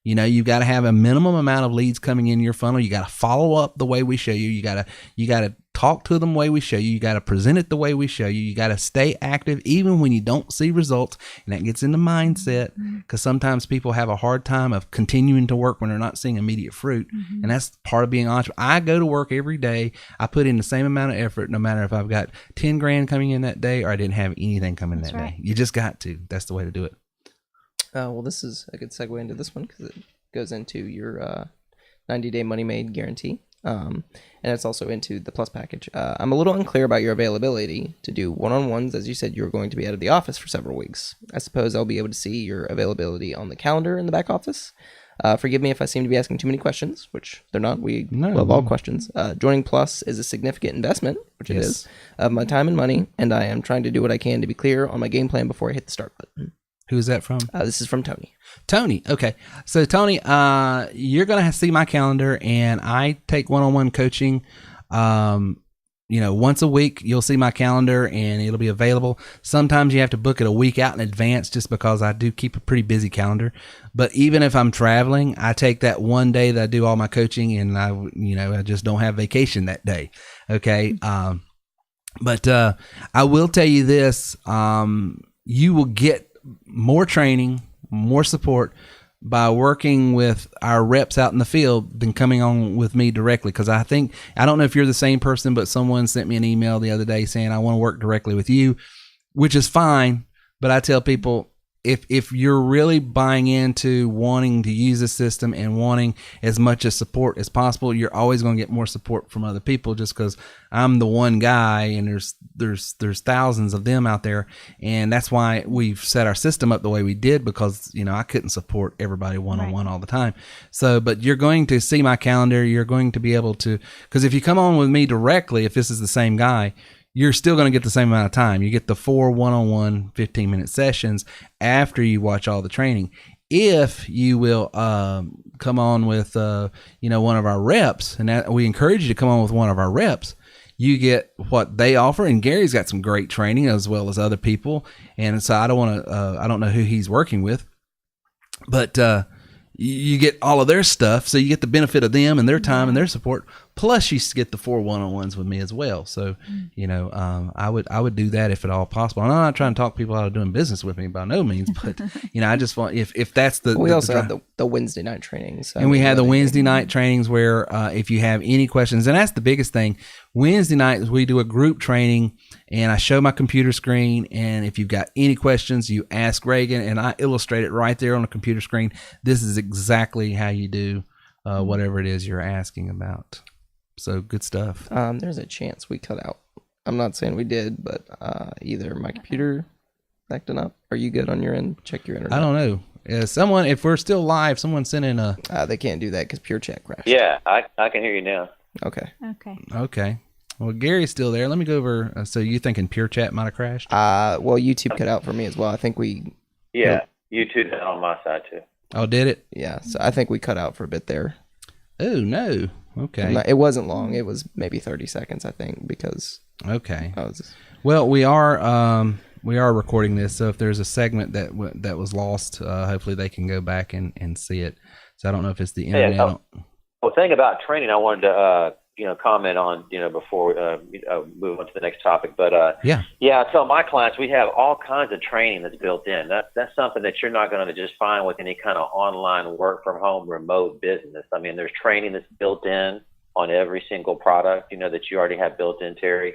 Speaker 8: You've got to have a minimum amount of leads coming in your funnel. You got to follow up the way we show you. You got to talk to them the way we show you. You got to present it the way we show you. You got to stay active even when you don't see results. And that gets into mindset, because sometimes people have a hard time of continuing to work when they're not seeing immediate fruit. And that's part of being an entrepreneur. I go to work every day. I put in the same amount of effort, no matter if I've got 10 grand coming in that day or I didn't have anything coming that day. You just got to. That's the way to do it.
Speaker 9: Well, this is a good segue into this one because it goes into your 90-day money made guarantee. And it's also into the plus package. I'm a little unclear about your availability to do one-on-ones. As you said, you're going to be out of the office for several weeks. I suppose I'll be able to see your availability on the calendar in the back office. Forgive me if I seem to be asking too many questions, which they're not. We love all questions. Joining Plus is a significant investment, which it is, of my time and money, and I am trying to do what I can to be clear on my game plan before I hit the start button.
Speaker 8: Who is that from?
Speaker 9: This is from Tony.
Speaker 8: Tony. Okay. So Tony, you're going to see my calendar, and I take one-on-one coaching. Once a week, you'll see my calendar and it'll be available. Sometimes you have to book it a week out in advance just because I do keep a pretty busy calendar. But even if I'm traveling, I take that one day that I do all my coaching, and I just don't have vacation that day. Okay. But I will tell you this, you will get more training, more support by working with our reps out in the field than coming on with me directly. Because I don't know if you're the same person, but someone sent me an email the other day saying, I want to work directly with you, which is fine. But I tell people, if you're really buying into wanting to use the system and wanting as much as support as possible, you're always going to get more support from other people, just because I'm the one guy and there's thousands of them out there. And that's why we've set our system up the way we did, because, I couldn't support everybody one-on-one all the time. So, but you're going to see my calendar. You're going to be able to, because if you come on with me directly, if this is the same guy, you're still going to get the same amount of time. You get the 4 one-on-one 15-minute sessions after you watch all the training. If you will come on with one of our reps, and we encourage you to come on with one of our reps, you get what they offer. And Gary's got some great training as well as other people. And so I don't know who he's working with, but you get all of their stuff. So you get the benefit of them and their time and their support. Plus you get the 4 one-on-ones with me as well. So, I would do that if at all possible. And I'm not trying to talk people out of doing business with me by no means, but I just want, if that's the,
Speaker 9: we also have the Wednesday night trainings.
Speaker 8: And we have the Wednesday night trainings where, if you have any questions, and that's the biggest thing, Wednesday nights we do a group training and I show my computer screen. And if you've got any questions, you ask Reagan and I illustrate it right there on the computer screen. This is exactly how you do whatever it is you're asking about. So good stuff.
Speaker 9: There's a chance we cut out. I'm not saying we did, but either my computer acting up. Are you good on your end? Check your internet.
Speaker 8: I don't know. Someone, if we're still live, someone sent in a...
Speaker 9: they can't do that because Pure Chat crashed.
Speaker 11: Yeah, I can hear you now.
Speaker 8: Okay. Well, Gary's still there. Let me go over. So you thinking Pure Chat might have crashed?
Speaker 9: Well, YouTube cut out for me as well. I think we...
Speaker 11: Yeah, YouTube did on my side too.
Speaker 8: Oh, did it?
Speaker 9: Yeah, so I think we cut out for a bit there.
Speaker 8: Oh, no. Okay.
Speaker 9: It wasn't long. It was maybe 30 seconds, I think, because...
Speaker 8: Okay. Well, we are recording this, so if there's a segment that was lost, hopefully they can go back and see it. So I don't know if it's the internet.
Speaker 11: Well, thing about training, I wanted to comment on before we move on to the next topic. But I tell my clients we have all kinds of training that's built in. That's something that you're not going to just find with any kind of online work from home remote business. I mean, there's training that's built in on every single product that you already have built in, Terry.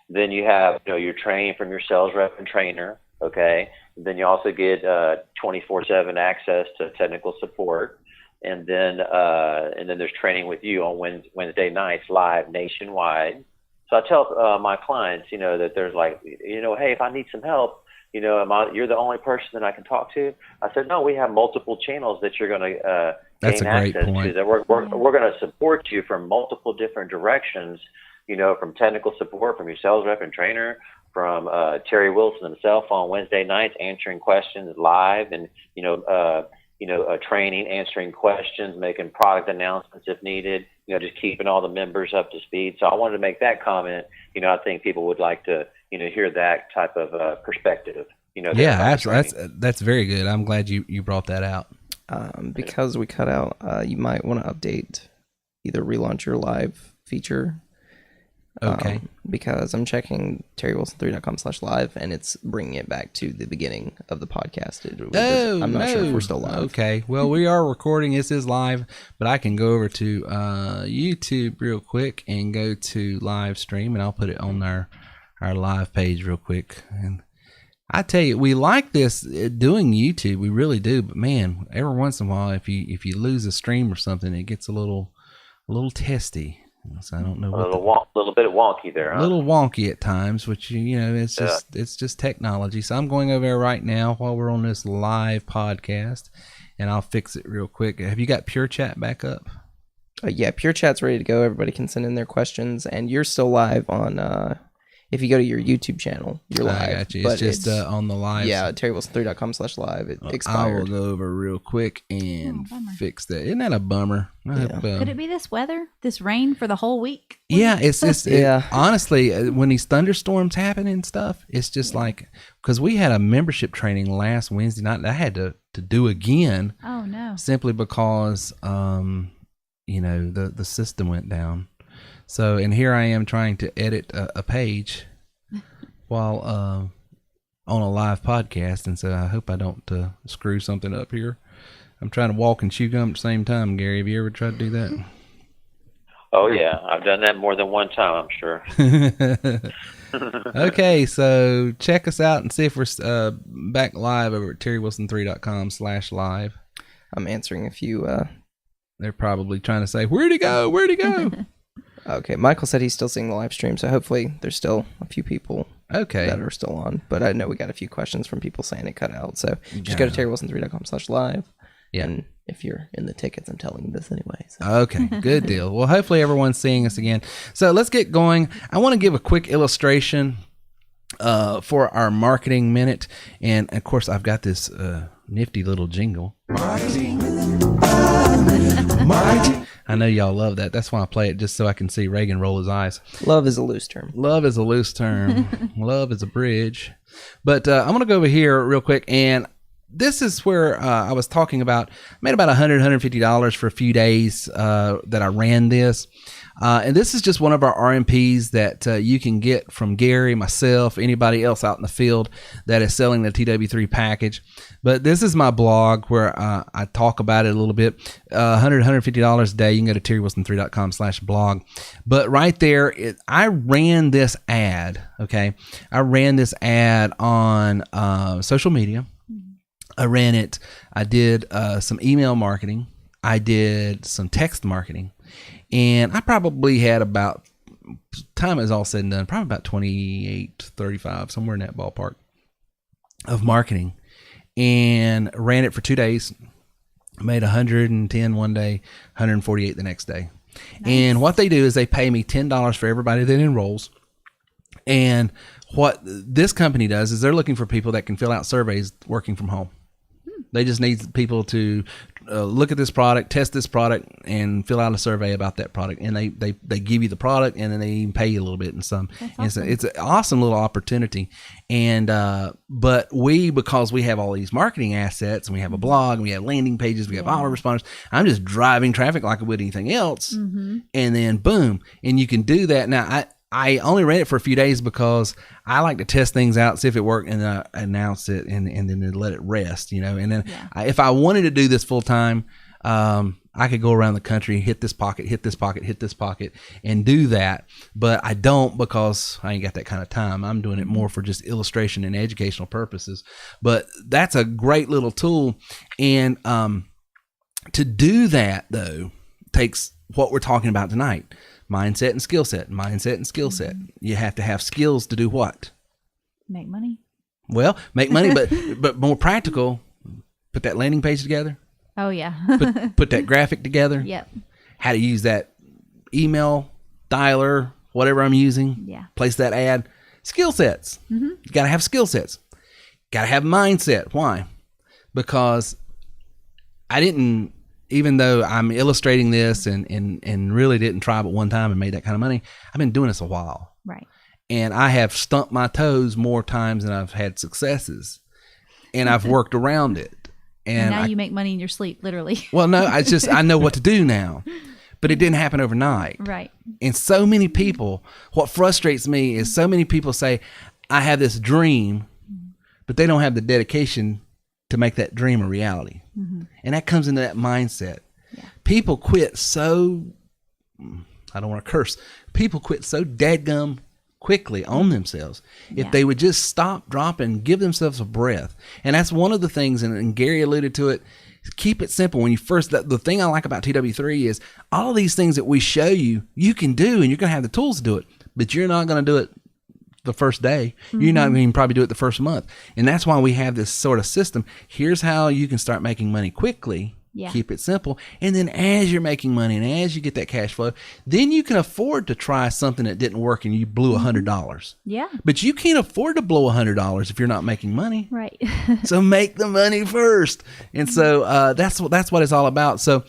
Speaker 11: Then you have your training from your sales rep and trainer. Okay. Then you also get 24/7 access to technical support. And then there's training with you on Wednesday nights live nationwide. So I tell my clients, that there's hey, if I need some help, you're the only person that I can talk to. I said, no, we have multiple channels that you're going to gain access to. That we're going to support you from multiple different directions. From technical support, from your sales rep and trainer, from Terry Wilson himself on Wednesday nights answering questions live, and training, answering questions, making product announcements if needed, just keeping all the members up to speed. So I wanted to make that comment. I think people would like to, hear that type of perspective.
Speaker 8: Yeah, absolutely. That's very good. I'm glad you brought that out.
Speaker 9: Because we cut out, you might want to update, either relaunch your live feature.
Speaker 8: Okay.
Speaker 9: Because I'm checking terrywilson3.com/live and it's bringing it back to the beginning of the podcast. I'm not sure if we're still live.
Speaker 8: Okay. Well, we are recording. This is live, but I can go over to YouTube real quick and go to live stream, and I'll put it on our live page real quick. And I tell you, we like this doing YouTube. We really do. But man, every once in a while, if you lose a stream or something, it gets a little testy. So I don't know.
Speaker 11: Little bit wonky there. Huh?
Speaker 8: A little wonky at times, which it's just technology. So I'm going over there right now while we're on this live podcast, and I'll fix it real quick. Have you got Pure Chat back up?
Speaker 9: Yeah, Pure Chat's ready to go. Everybody can send in their questions, and you're still live on. If you go to your YouTube channel, you're live.
Speaker 8: I got you. It's just on the live.
Speaker 9: Yeah, terrywilson3.com/live. It expired.
Speaker 8: I will go over real quick and fix that. Isn't that a bummer?
Speaker 10: Yeah. Could it be this weather, this rain for the whole week?
Speaker 8: Yeah, it's just honestly, when these thunderstorms happen and stuff, it's just like, because we had a membership training last Wednesday night that I had to do again.
Speaker 10: Oh no!
Speaker 8: Simply because the system went down. So, and here I am trying to edit a page while on a live podcast, and so I hope I don't screw something up here. I'm trying to walk and chew gum at the same time, Gary. Have you ever tried to do that?
Speaker 11: Oh, yeah. I've done that more than one time, I'm sure.
Speaker 8: Okay, so check us out and see if we're back live over at terrywilson3.com/live.
Speaker 9: I'm answering a few.
Speaker 8: They're probably trying to say, where'd he go? Where'd he go?
Speaker 9: Okay, Michael said he's still seeing the live stream, so hopefully there's still a few people that are still on. But I know we got a few questions from people saying it cut out, so just go to terrywilson3.com/live.
Speaker 8: Yeah.
Speaker 9: And if you're in the tickets, I'm telling you this anyway. So.
Speaker 8: Okay, good deal. Well, hopefully everyone's seeing us again. So let's get going. I want to give a quick illustration for our marketing minute. And, of course, I've got this nifty little jingle. Marketing. I know y'all love that. That's why I play it, just so I can see Reagan roll his eyes.
Speaker 9: Love is a loose term.
Speaker 8: Love is a loose term. Love is a bridge. But I'm going to go over here real quick, and this is where I was talking about, I made about $100, $150 for a few days that I ran this. And this is just one of our RMPs that you can get from Gary, myself, anybody else out in the field that is selling the TW3 package. But this is my blog where I talk about it a little bit. $100, $150 a day. You can go to terrywilson3.com/blog. But right there, I ran this ad, okay? I ran this ad on social media. I ran it. I did some email marketing. I did some text marketing. And I probably had about, time is all said and done, probably about 28, 35, somewhere in that ballpark of marketing. And ran it for 2 days. Made 110 one day, 148 the next day. Nice. And what they do is they pay me $10 for everybody that enrolls. And what this company does is they're looking for people that can fill out surveys working from home. They just need people to look at this product, test this product, and fill out a survey about that product. And they give you the product, and then they even pay you a little bit and some. Awesome. It's an awesome little opportunity. And but because we have all these marketing assets, and we have a blog, and we have landing pages, we have autoresponders, I'm just driving traffic like I would anything else. Mm-hmm. And then boom, and you can do that. Now I only ran it for a few days because I like to test things out, see if it worked, and then I announce it and then let it rest, And then if I wanted to do this full time, I could go around the country, hit this pocket, and do that. But I don't, because I ain't got that kind of time. I'm doing it more for just illustration and educational purposes. But that's a great little tool. And to do that, though, takes what we're talking about tonight. Mindset and skill set. Mm-hmm. You have to have skills to do what?
Speaker 10: Make money.
Speaker 8: Well, make money, but more practical. Put that landing page together.
Speaker 10: Oh, yeah.
Speaker 8: put that graphic together.
Speaker 10: Yep.
Speaker 8: How to use that email, dialer, whatever I'm using.
Speaker 10: Yeah.
Speaker 8: Place that ad. Skill sets. Mm-hmm. You got to have skill sets. Got to have mindset. Why? Because even though I'm illustrating this and really didn't try but one time and made that kind of money, I've been doing this a while.
Speaker 10: Right.
Speaker 8: And I have stumped my toes more times than I've had successes. And I've worked around it.
Speaker 10: And now you make money in your sleep, literally.
Speaker 8: Well, no, I know what to do now. But it didn't happen overnight.
Speaker 10: Right.
Speaker 8: And so many people, what frustrates me is so many people say, I have this dream, but they don't have the dedication to make that dream a reality. Mm-hmm. And that comes into that mindset. Yeah. People quit so, I don't want to curse, people quit so dadgum quickly on themselves. If they would just stop, drop, and give themselves a breath. And that's one of the things, and Gary alluded to it, keep it simple. When you first, the thing I like about TW3 is all of these things that we show you, you can do, and you're going to have the tools to do it, but you're not going to do it the first day. Mm-hmm. You're not going to probably do it the first month. And that's why we have this sort of system. Here's how you can start making money quickly. Yeah. Keep it simple. And then as you're making money and as you get that cash flow, then you can afford to try something that didn't work and you blew $100.
Speaker 10: Yeah.
Speaker 8: But you can't afford to blow $100 if you're not making money.
Speaker 10: Right.
Speaker 8: So make the money first. And so that's what it's all about. So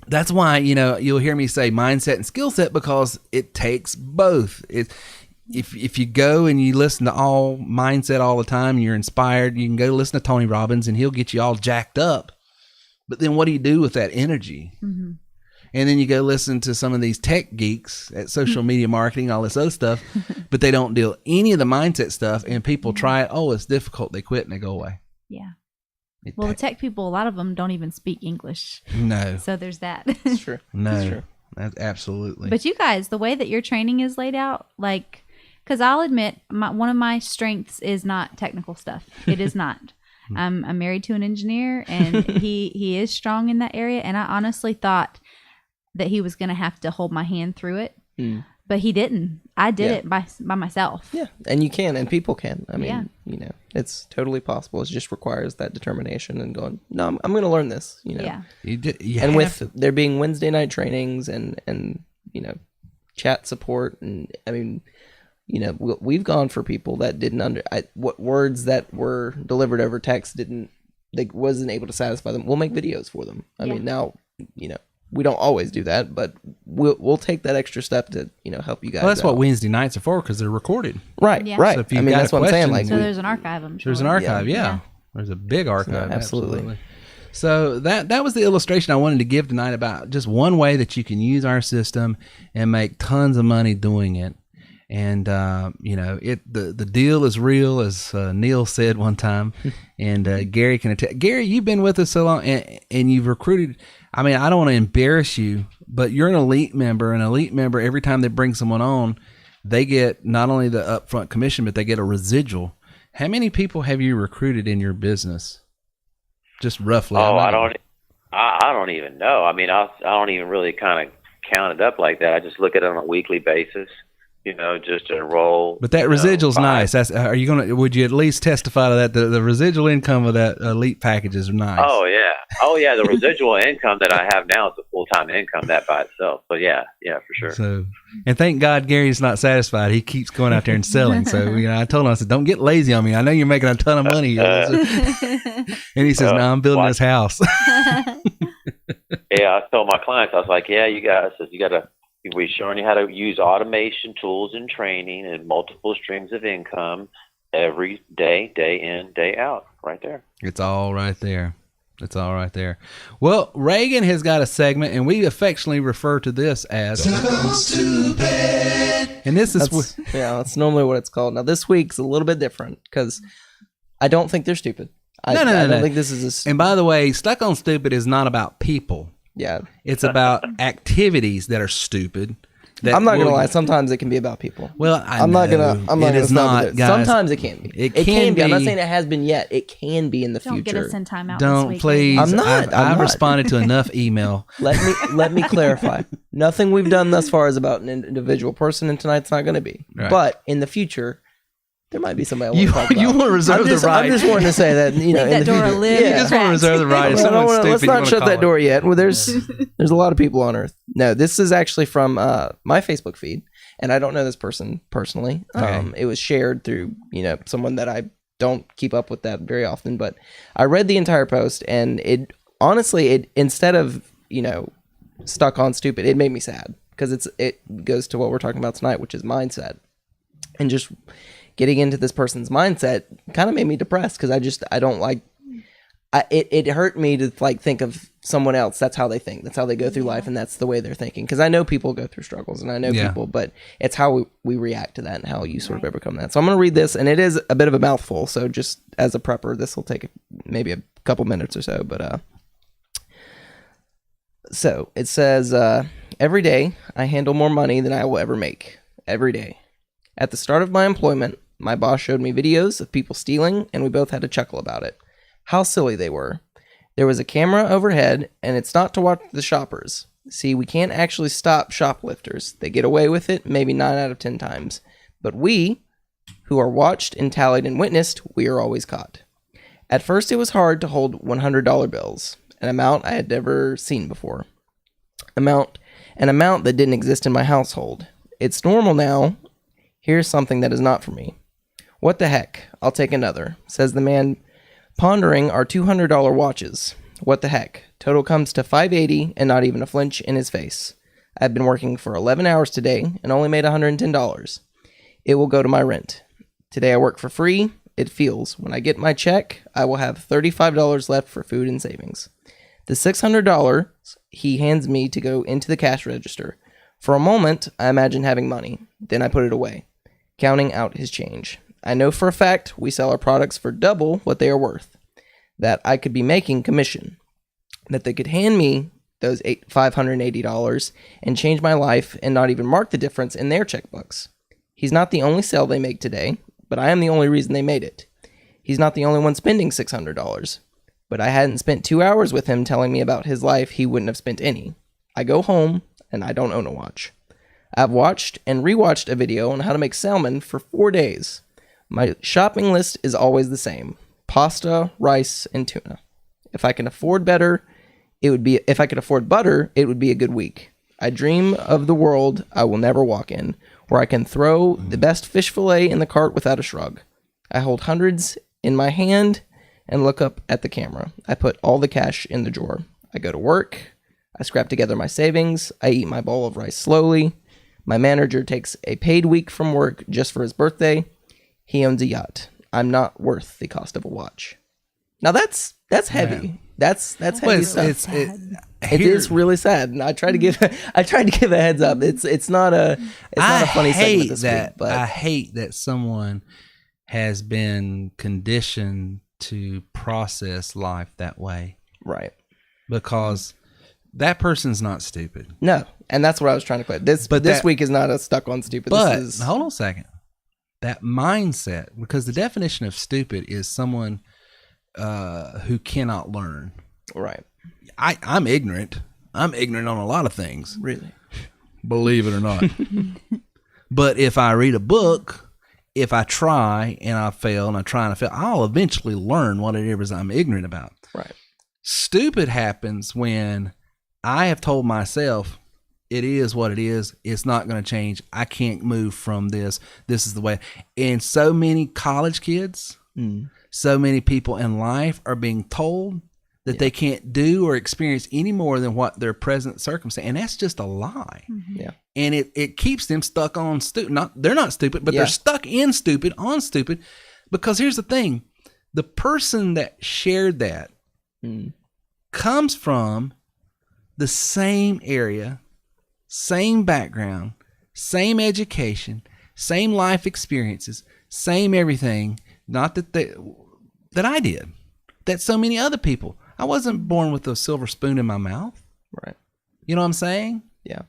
Speaker 8: that's why, you'll hear me say mindset and skill set, because it takes both. If you go and you listen to all mindset all the time, and you're inspired, you can go listen to Tony Robbins and he'll get you all jacked up. But then what do you do with that energy? Mm-hmm. And then you go listen to some of these tech geeks at social media marketing, all this other stuff, but they don't deal any of the mindset stuff. And people try it. Oh, it's difficult. They quit and they go away.
Speaker 10: Yeah. The tech people, a lot of them don't even speak English.
Speaker 8: No.
Speaker 10: So there's that.
Speaker 9: It's true.
Speaker 8: No.
Speaker 9: It's true.
Speaker 8: That's absolutely.
Speaker 10: But you guys, the way that your training is laid out, because I'll admit, one of my strengths is not technical stuff. It is not. I'm married to an engineer, and he is strong in that area. And I honestly thought that he was going to have to hold my hand through it, but he didn't. I did it by myself.
Speaker 9: Yeah, and you can, and people can. I mean, it's totally possible. It just requires that determination and going, no, I'm going to learn this.
Speaker 10: Yeah.
Speaker 9: And with there being Wednesday night trainings and chat support, and I mean, we've gone for people that didn't what words that were delivered over text wasn't able to satisfy them. We'll make videos for them. I mean, now, we don't always do that, but we'll take that extra step to, help you guys.
Speaker 8: Well, that's what Wednesday nights are for, because they're recorded.
Speaker 9: Right, right. So that's what I'm saying.
Speaker 10: So there's an archive, I'm sure.
Speaker 8: There's an archive, yeah. There's a big archive.
Speaker 9: Absolutely.
Speaker 8: So that was the illustration I wanted to give tonight about just one way that you can use our system and make tons of money doing it. And, the deal is real, as Neil said one time, and Gary can attest. Gary, you've been with us so long, and you've recruited. I mean, I don't want to embarrass you, but you're an elite member. An elite member, every time they bring someone on, they get not only the upfront commission, but they get a residual. How many people have you recruited in your business? Just roughly.
Speaker 11: Oh, I don't even know. I mean, I don't even really kind of count it up like that. I just look at it on a weekly basis. Just to enroll.
Speaker 8: But that residual's nice. Would you at least testify to that? The residual income of that elite package is nice.
Speaker 11: Oh, yeah. The residual income that I have now is a full-time income, that by itself. So, yeah, for sure.
Speaker 8: So, and thank God Gary's not satisfied. He keeps going out there and selling. So, I told him, I said, don't get lazy on me. I know you're making a ton of money. And he says, no, I'm building this house.
Speaker 11: Yeah, I told my clients, I was like, yeah, you guys, we're showing you how to use automation tools and training and multiple streams of income every day, day in, day out, right there.
Speaker 8: It's all right there. Well, Reagan has got a segment, and we affectionately refer to this as Stupid. And
Speaker 9: that's normally what it's called. Now, this week's a little bit different because I don't think they're stupid. I don't think this is
Speaker 8: And by the way, Stuck on Stupid is not about people.
Speaker 9: Yeah.
Speaker 8: It's about activities that are stupid.
Speaker 9: I'm not going to lie. Sometimes it can be about people.
Speaker 8: Well, I'm not going to.
Speaker 9: Guys. Sometimes it can be. It can be. I'm not saying it has been yet. It can be in the future.
Speaker 10: Don't get us in timeout.
Speaker 8: Don't,
Speaker 10: this week,
Speaker 8: please.
Speaker 9: I'm not.
Speaker 8: I've responded to enough email.
Speaker 9: Let me clarify. Nothing we've done thus far is about an individual person, and tonight's not going to be.
Speaker 8: Right.
Speaker 9: But in the future, there might be somebody I want to talk about.
Speaker 8: You want to reserve the right.
Speaker 9: I'm just wanting to say that, in
Speaker 10: that
Speaker 9: the
Speaker 10: door
Speaker 9: future.
Speaker 10: You
Speaker 8: just want to reserve the right. If someone's stupid,
Speaker 9: let's not shut that door yet. Well, there's a lot of people on Earth. No, this is actually from my Facebook feed, and I don't know this person personally.
Speaker 8: Okay.
Speaker 9: It was shared through someone that I don't keep up with that very often, but I read the entire post, and it honestly, instead of stuck on stupid, it made me sad because it goes to what we're talking about tonight, which is mindset, and just getting into this person's mindset kind of made me depressed because I don't like it hurt me to like think of someone else. That's how they think. That's how they go through life, and that's the way they're thinking. Because I know people go through struggles, and I know people, but it's how we react to that and how you sort of overcome that. So I'm going to read this, and it is a bit of a mouthful. So just as a prepper, this will take maybe a couple minutes or so. But so it says, every day I handle more money than I will ever make. Every day. At the start of my employment, my boss showed me videos of people stealing, and we both had a chuckle about it. How silly they were. There was a camera overhead, and it's not to watch the shoppers. See, we can't actually stop shoplifters. They get away with it maybe 9 out of 10 times. But we, who are watched and tallied and witnessed, we are always caught. At first it was hard to hold $100 bills, an amount I had never seen before. An amount that didn't exist in my household. It's normal now. Here's something that is not for me. What the heck? I'll take another, says the man pondering our $200 watches. What the heck? Total comes to $580 and not even a flinch in his face. I've been working for 11 hours today and only made $110. It will go to my rent. Today I work for free. It feels when I get my check, I will have $35 left for food and savings. The $600 he hands me to go into the cash register. For a moment, I imagine having money. Then I put it away, counting out his change. I know for a fact we sell our products for double what they are worth. That I could be making commission. That they could hand me those $580 and change my life and not even mark the difference in their checkbooks. He's not the only sale they make today, but I am the only reason they made it. He's not the only one spending $600, but I hadn't spent 2 hours with him telling me about his life. He wouldn't have spent any. I go home and I don't own a watch. I've watched and rewatched a video on how to make salmon for 4 days. My shopping list is always the same. Pasta, rice, and tuna. If I can afford butter, it would be a good week. I dream of the world I will never walk in, where I can throw the best fish fillet in the cart without a shrug. I hold hundreds in my hand and look up at the camera. I put all the cash in the drawer. I go to work. I scrap together my savings. I eat my bowl of rice slowly. My manager takes a paid week from work just for his birthday. He owns a yacht. I'm not worth the cost of a watch. Now that's heavy. Man. That's heavy stuff. It is really sad, and I tried to give a heads up. It's not a funny segment this week. But
Speaker 8: I hate that someone has been conditioned to process life that way,
Speaker 9: right?
Speaker 8: Because that person's not stupid.
Speaker 9: No, and that's what I was trying to clear. This week is not a stuck on stupid.
Speaker 8: But hold on a second. That mindset, because the definition of stupid is someone who cannot learn.
Speaker 9: Right.
Speaker 8: I'm ignorant. I'm ignorant on a lot of things.
Speaker 9: Really?
Speaker 8: Believe it or not. But if I read a book, if I try and I fail and I try and I fail, I'll eventually learn what it is I'm ignorant about.
Speaker 9: Right.
Speaker 8: Stupid happens when I have told myself, it is what it is. It's not going to change. I can't move from this. This is the way. And so many college kids, so many people in life are being told that they can't do or experience any more than what their present circumstance. And that's just a lie.
Speaker 9: Mm-hmm. Yeah.
Speaker 8: And it keeps them stuck on stupid. They're not stupid, but they're stuck in stupid, on stupid. Because here's the thing. The person that shared that comes from the same area, same background, same education, same life experiences, same everything. Not that I did. That so many other people. I wasn't born with a silver spoon in my mouth.
Speaker 9: Right.
Speaker 8: You know what I'm saying?
Speaker 9: Yeah.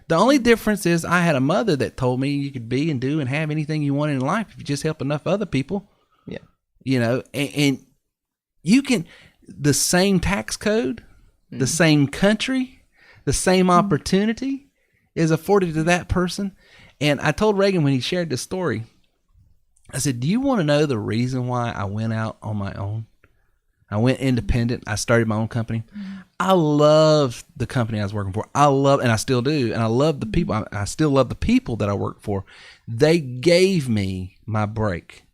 Speaker 8: The only difference is I had a mother that told me you could be and do and have anything you wanted in life if you just help enough other people.
Speaker 9: Yeah.
Speaker 8: You know, and you can, the same tax code, the same country, the same opportunity is afforded to that person. And I told Reagan when he shared this story, I said, do you want to know the reason why I went out on my own? I went independent. I started my own company. I loved the company I was working for. And I still do. And I love the people. I still love the people that I work for. They gave me my break.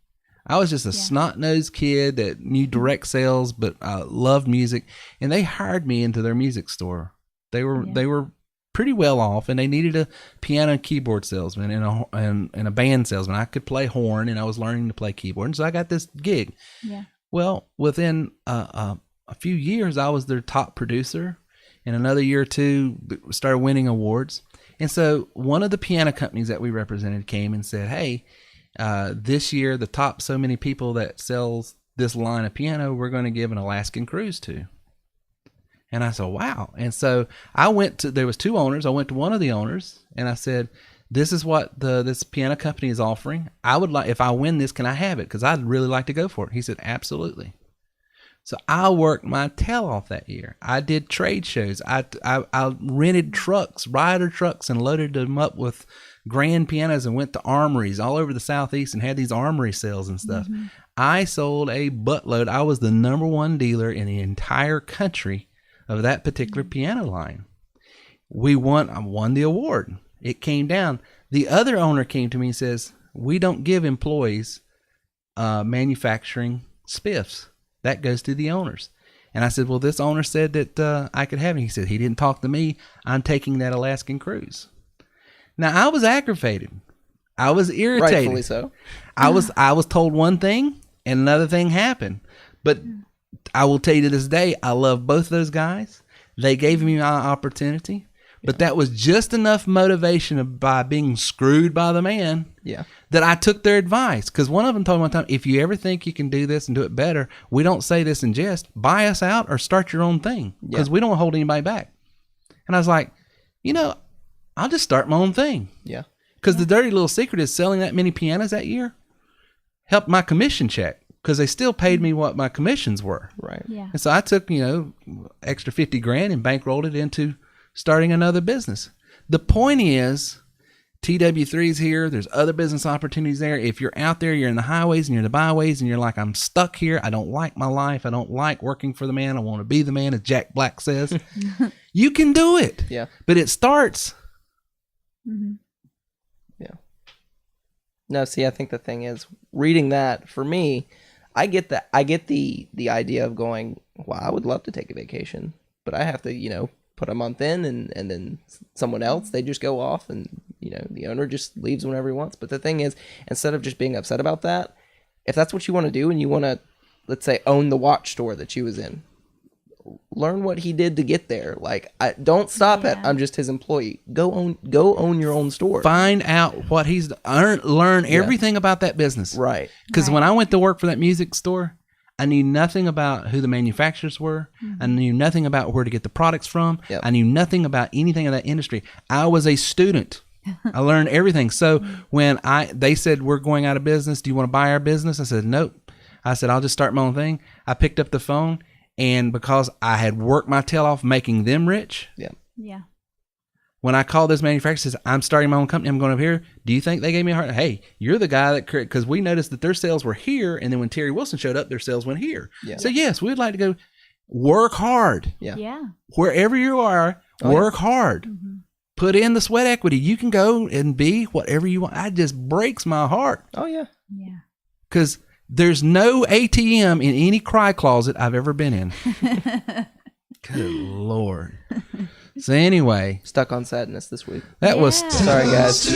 Speaker 8: I was just a snot-nosed kid that knew direct sales, but I loved music. And they hired me into their music store. They were pretty well off, and they needed a piano and keyboard salesman and a band salesman. I could play horn, and I was learning to play keyboard. And so I got this gig.
Speaker 10: Yeah.
Speaker 8: Well, within a a few years, I was their top producer. In another year or two, started winning awards. And so one of the piano companies that we represented came and said, hey, this year, the top so many people that sells this line of piano, we're going to give an Alaskan cruise to. And I said, wow. And so there was 2 owners. I went to one of the owners and I said, this is what this piano company is offering. I would like, if I win this, can I have it? Because I'd really like to go for it. He said, absolutely. So I worked my tail off that year. I did trade shows. I rented trucks, rider trucks, and loaded them up with grand pianos and went to armories all over the Southeast and had these armory sales and stuff. Mm-hmm. I sold a buttload. I was the number 1 dealer in the entire country of that particular piano line. I won the award. It came down. The other owner came to me and says, we don't give employees manufacturing spiffs. That goes to the owners. And I said, well, this owner said that I could have it. He said, he didn't talk to me. I'm taking that Alaskan cruise. Now, I was aggravated. I was irritated.
Speaker 9: Rightfully so.
Speaker 8: I was told one thing and another thing happened. But I will tell you to this day, I love both those guys. They gave me my opportunity. But that was just enough motivation by being screwed by the man that I took their advice. Because one of them told me one time, if you ever think you can do this and do it better, we don't say this in jest, buy us out or start your own thing. Because we don't hold anybody back. And I was like, I'll just start my own thing.
Speaker 9: Yeah.
Speaker 8: Because the dirty little secret is selling that many pianos that year helped my commission check. Because they still paid me what my commissions were.
Speaker 9: Right.
Speaker 10: Yeah.
Speaker 8: And so I took, extra $50,000 and bankrolled it into starting another business. The point is, TW3's here. There's other business opportunities there. If you're out there, you're in the highways and you're in the byways and you're like, I'm stuck here. I don't like my life. I don't like working for the man. I want to be the man, as Jack Black says. You can do it.
Speaker 9: Yeah.
Speaker 8: But it starts.
Speaker 10: Mm-hmm.
Speaker 9: Yeah. No, see, I think the thing is, reading that, for me, I get that. I get the idea of going, wow, I would love to take a vacation, but I have to, put a month in and then someone else, they just go off and, the owner just leaves whenever he wants. But the thing is, instead of just being upset about that, if that's what you want to do and you want to, let's say, own the watch store that you was in, learn what he did to get there. Like, don't stop at, I'm just his employee. Go own your own store.
Speaker 8: Find out what he's learn everything about that business.
Speaker 9: Right.
Speaker 8: Because when I went to work for that music store, I knew nothing about who the manufacturers were. Mm-hmm. I knew nothing about where to get the products from. Yep. I knew nothing about anything in that industry. I was a student. I learned everything. So when they said, we're going out of business, do you want to buy our business? I said, nope. I said, I'll just start my own thing. I picked up the phone, and because I had worked my tail off making them rich.
Speaker 10: Yeah.
Speaker 8: When I called this manufacturer, says, I'm starting my own company, I'm going up here. Do you think they gave me a heart? Hey, you're the guy that, because we noticed that their sales were here. And then when Terry Wilson showed up, their sales went here. Yeah. So yes, we'd like to go work hard.
Speaker 10: Yeah.
Speaker 8: Wherever you are, work hard. Mm-hmm. Put in the sweat equity. You can go and be whatever you want. It just breaks my heart.
Speaker 9: Oh yeah.
Speaker 10: Yeah.
Speaker 8: Because there's no ATM in any cry closet I've ever been in. Good Lord. So anyway,
Speaker 9: stuck on sadness this week.
Speaker 8: That was
Speaker 9: sorry, guys.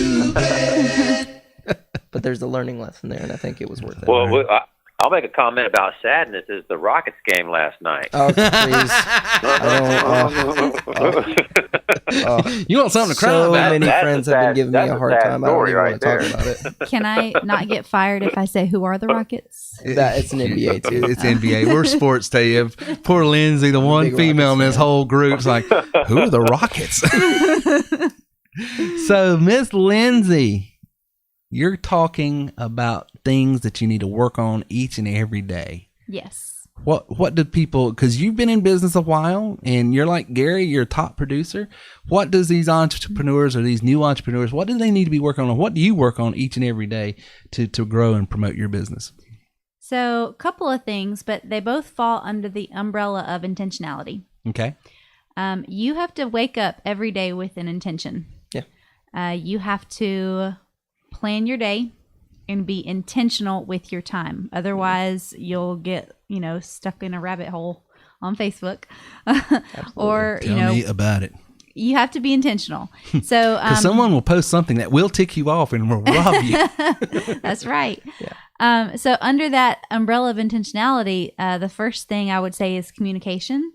Speaker 9: But there's a learning lesson there, and I think it was worth it.
Speaker 11: Well, I'll make a comment about sadness. Is the Rockets game last night?
Speaker 9: Oh, please!
Speaker 8: You want something to cry about?
Speaker 9: So many friends have been giving me a hard time. I don't even want to talk about it.
Speaker 10: Can I not get fired if I say who are the Rockets?
Speaker 9: It's an NBA too.
Speaker 8: It's NBA. We're sports to you. Poor Lindsay, the one female in this whole group's like, who are the Rockets? So, Miss Lindsay, you're talking about things that you need to work on each and every day.
Speaker 10: Yes.
Speaker 8: What do people, because you've been in business a while and you're like Gary, you're a top producer. What does these entrepreneurs or these new entrepreneurs, what do they need to be working on? What do you work on each and every day to grow and promote your business?
Speaker 10: So a couple of things, but they both fall under the umbrella of intentionality.
Speaker 8: Okay.
Speaker 10: You have to wake up every day with an intention.
Speaker 9: Yeah.
Speaker 10: You have to plan your day and be intentional with your time. Otherwise, you'll get, stuck in a rabbit hole on Facebook. Or,
Speaker 8: Tell me about it.
Speaker 10: You have to be intentional. So,
Speaker 8: because someone will post something that will tick you off and will rob you.
Speaker 10: That's right. So under that umbrella of intentionality, the first thing I would say is communication.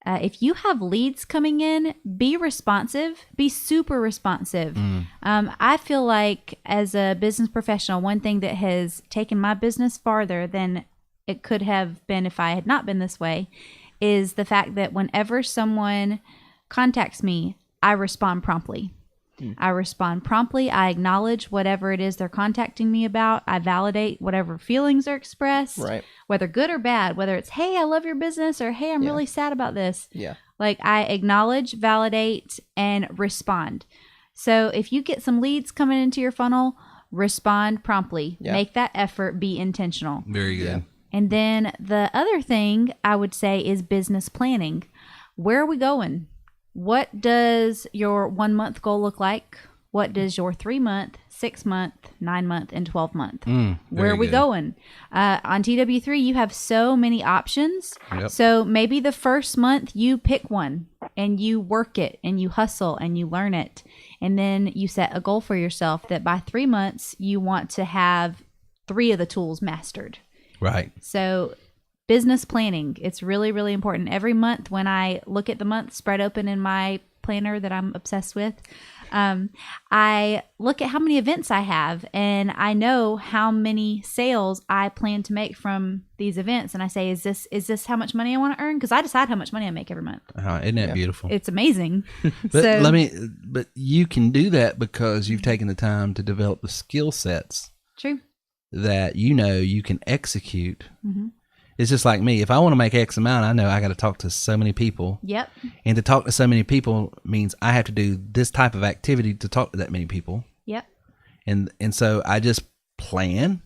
Speaker 10: If you have leads coming in, be responsive, be super responsive. I feel like as a business professional, one thing that has taken my business farther than it could have been if I had not been this way is the fact that whenever someone contacts me, I respond promptly. I respond promptly. I acknowledge whatever it is they're contacting me about. I validate whatever feelings are expressed, whether good or bad, whether it's, hey, I love your business, or hey, I'm really sad about this. Like, I acknowledge, validate, and respond. So if you get some leads coming into your funnel, respond promptly. Make that effort, be intentional.
Speaker 8: Very good.
Speaker 10: And then the other thing I would say is business planning. Where are we going? What does your 1 month goal look like? What does your 3 month, 6 month, 9 month, and 12 month? Where are we going? On TW3, you have so many options. So maybe the first month you pick one and you work it and you hustle and you learn it. And then you set a goal for yourself that by 3 months, you want to have 3 of the tools mastered.
Speaker 8: Right.
Speaker 10: So business planning, it's really, really important. Every month when I look at the month spread open in my planner that I'm obsessed with, I look at how many events I have, and I know how many sales I plan to make from these events. And I say, is this how much money I want to earn? Because I decide how much money I make every month.
Speaker 8: Isn't that beautiful?
Speaker 10: It's amazing.
Speaker 8: But you can do that because you've taken the time to develop the skill sets.
Speaker 10: True.
Speaker 8: That you can execute. It's just like me. If I want to make X amount, I know I got to talk to so many people.
Speaker 10: Yep.
Speaker 8: And to talk to so many people means I have to do this type of activity to talk to that many people.
Speaker 10: Yep.
Speaker 8: And so I just plan.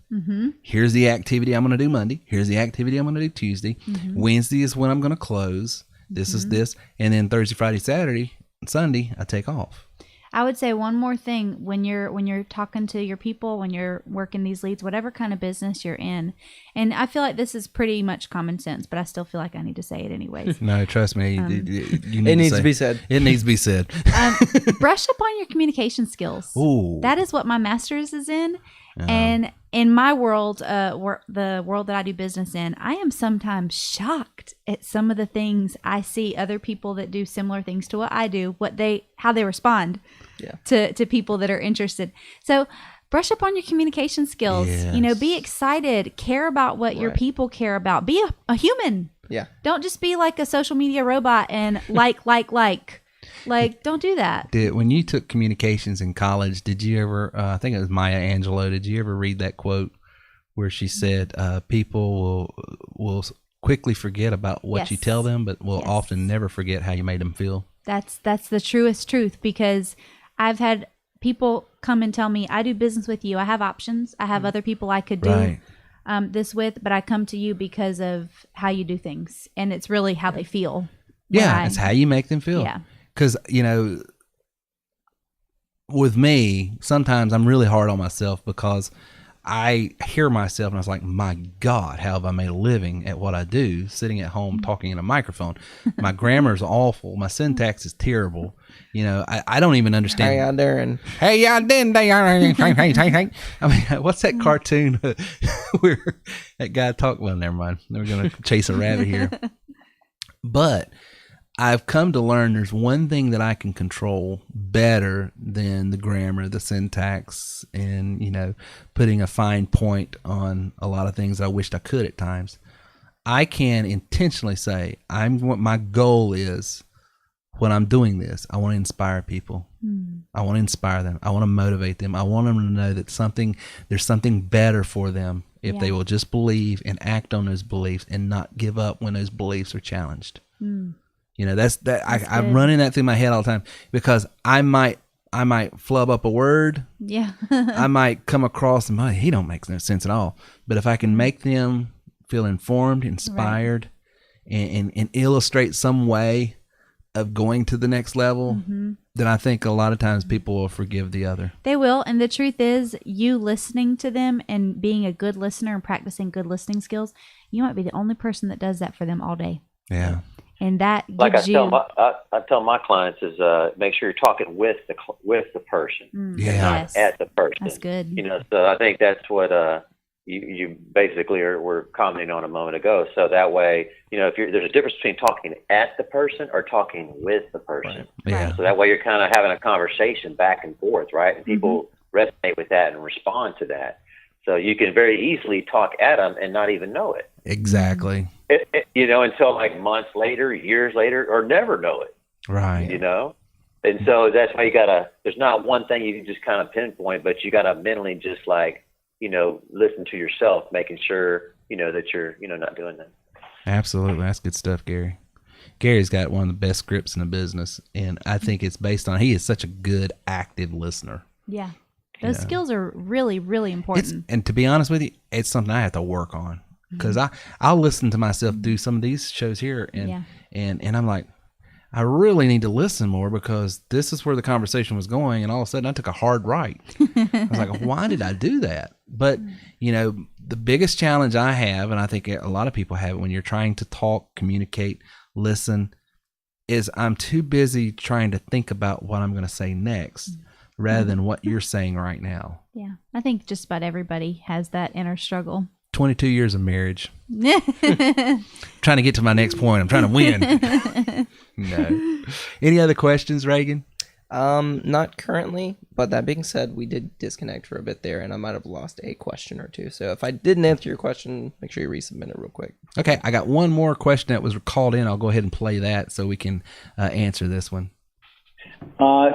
Speaker 8: Here's the activity I'm going to do Monday. Here's the activity I'm going to do Tuesday. Wednesday is when I'm going to close. This is this. And then Thursday, Friday, Saturday, and Sunday, I take off.
Speaker 10: I would say one more thing when you're talking to your people, when you're working these leads, whatever kind of business you're in. And I feel like this is pretty much common sense, but I still feel like I need to say it anyways.
Speaker 8: No, trust me.
Speaker 9: It needs to be said.
Speaker 8: It needs to be said.
Speaker 10: Brush up on your communication skills.
Speaker 8: Ooh.
Speaker 10: That is what my master's is in. And in my world, the world that I do business in, I am sometimes shocked at some of the things I see other people that do similar things to what I do, how they respond to people that are interested. So brush up on your communication skills.
Speaker 8: Yes.
Speaker 10: Be excited, care about what your people care about. Be a human.
Speaker 9: Yeah.
Speaker 10: Don't just be like a social media robot and like. Like, don't do that.
Speaker 8: When you took communications in college, did you ever, I think it was Maya Angelou, did you ever read that quote where she said, people will quickly forget about what you tell them, but will often never forget how you made them feel? That's
Speaker 10: the truest truth, because I've had people come and tell me, I do business with you. I have options. I have other people I could do this with, but I come to you because of how you do things. And it's really how they feel.
Speaker 8: Yeah, it's how you make them feel.
Speaker 10: Yeah.
Speaker 8: Because, with me, sometimes I'm really hard on myself because I hear myself and I was like, my God, how have I made a living at what I do, sitting at home talking in a microphone? My grammar is awful. My syntax is terrible. I don't even understand.
Speaker 9: Hey, y'all doing?
Speaker 8: Hey, y'all doing? I mean, what's that cartoon where that guy talked? Well, never mind. We're going to chase a rabbit here. But I've come to learn there's one thing that I can control better than the grammar, the syntax, and, putting a fine point on a lot of things I wished I could at times. I can intentionally say, my goal is when I'm doing this, I want to inspire people. I want to inspire them. I want to motivate them. I want them to know that there's something better for them if they will just believe and act on those beliefs and not give up when those beliefs are challenged. I'm running that through my head all the time because I might flub up a word.
Speaker 10: Yeah.
Speaker 8: I might come across and he don't make no sense at all. But if I can make them feel informed, inspired, and illustrate some way of going to the next level, then I think a lot of times people will forgive the other.
Speaker 10: They will. And the truth is, you listening to them and being a good listener and practicing good listening skills, you might be the only person that does that for them all day.
Speaker 8: Yeah.
Speaker 10: And that gives
Speaker 11: like I tell my clients is make sure you're talking with the person,
Speaker 10: yes.
Speaker 11: not at the person.
Speaker 10: That's good.
Speaker 11: So I think that's what you basically were commenting on a moment ago. So that way, if there's a difference between talking at the person or talking with the person.
Speaker 8: Right. Yeah.
Speaker 11: So that way you're kind of having a conversation back and forth, right? And people resonate with that and respond to that. So you can very easily talk at them and not even know it.
Speaker 8: Exactly.
Speaker 11: Until like months later, years later, or never know it.
Speaker 8: Right.
Speaker 11: And so that's why there's not one thing you can just kind of pinpoint, but you got to mentally just like, listen to yourself, making sure, that you're, not doing that.
Speaker 8: Absolutely. That's good stuff, Gary. Gary's got one of the best scripts in the business. And I think it's based on, he is such a good, active listener.
Speaker 10: Yeah. Those skills are really, really important.
Speaker 8: And to be honest with you, it's something I have to work on, because I'll listen to myself do some of these shows here and I'm like, I really need to listen more, because this is where the conversation was going. And all of a sudden I took a hard right. I was like, why did I do that? But, the biggest challenge I have, and I think a lot of people have it when you're trying to talk, communicate, listen, is I'm too busy trying to think about what I'm going to say next rather than what you're saying right now.
Speaker 10: Yeah. I think just about everybody has that inner struggle.
Speaker 8: 22 years of marriage. Trying to get to my next point. I'm trying to win. No. Any other questions, Reagan?
Speaker 9: Not currently, but that being said, we did disconnect for a bit there, and I might have lost a question or two. So if I didn't answer your question, make sure you resubmit it real quick.
Speaker 8: Okay, I got one more question that was called in. I'll go ahead and play that so we can answer this one.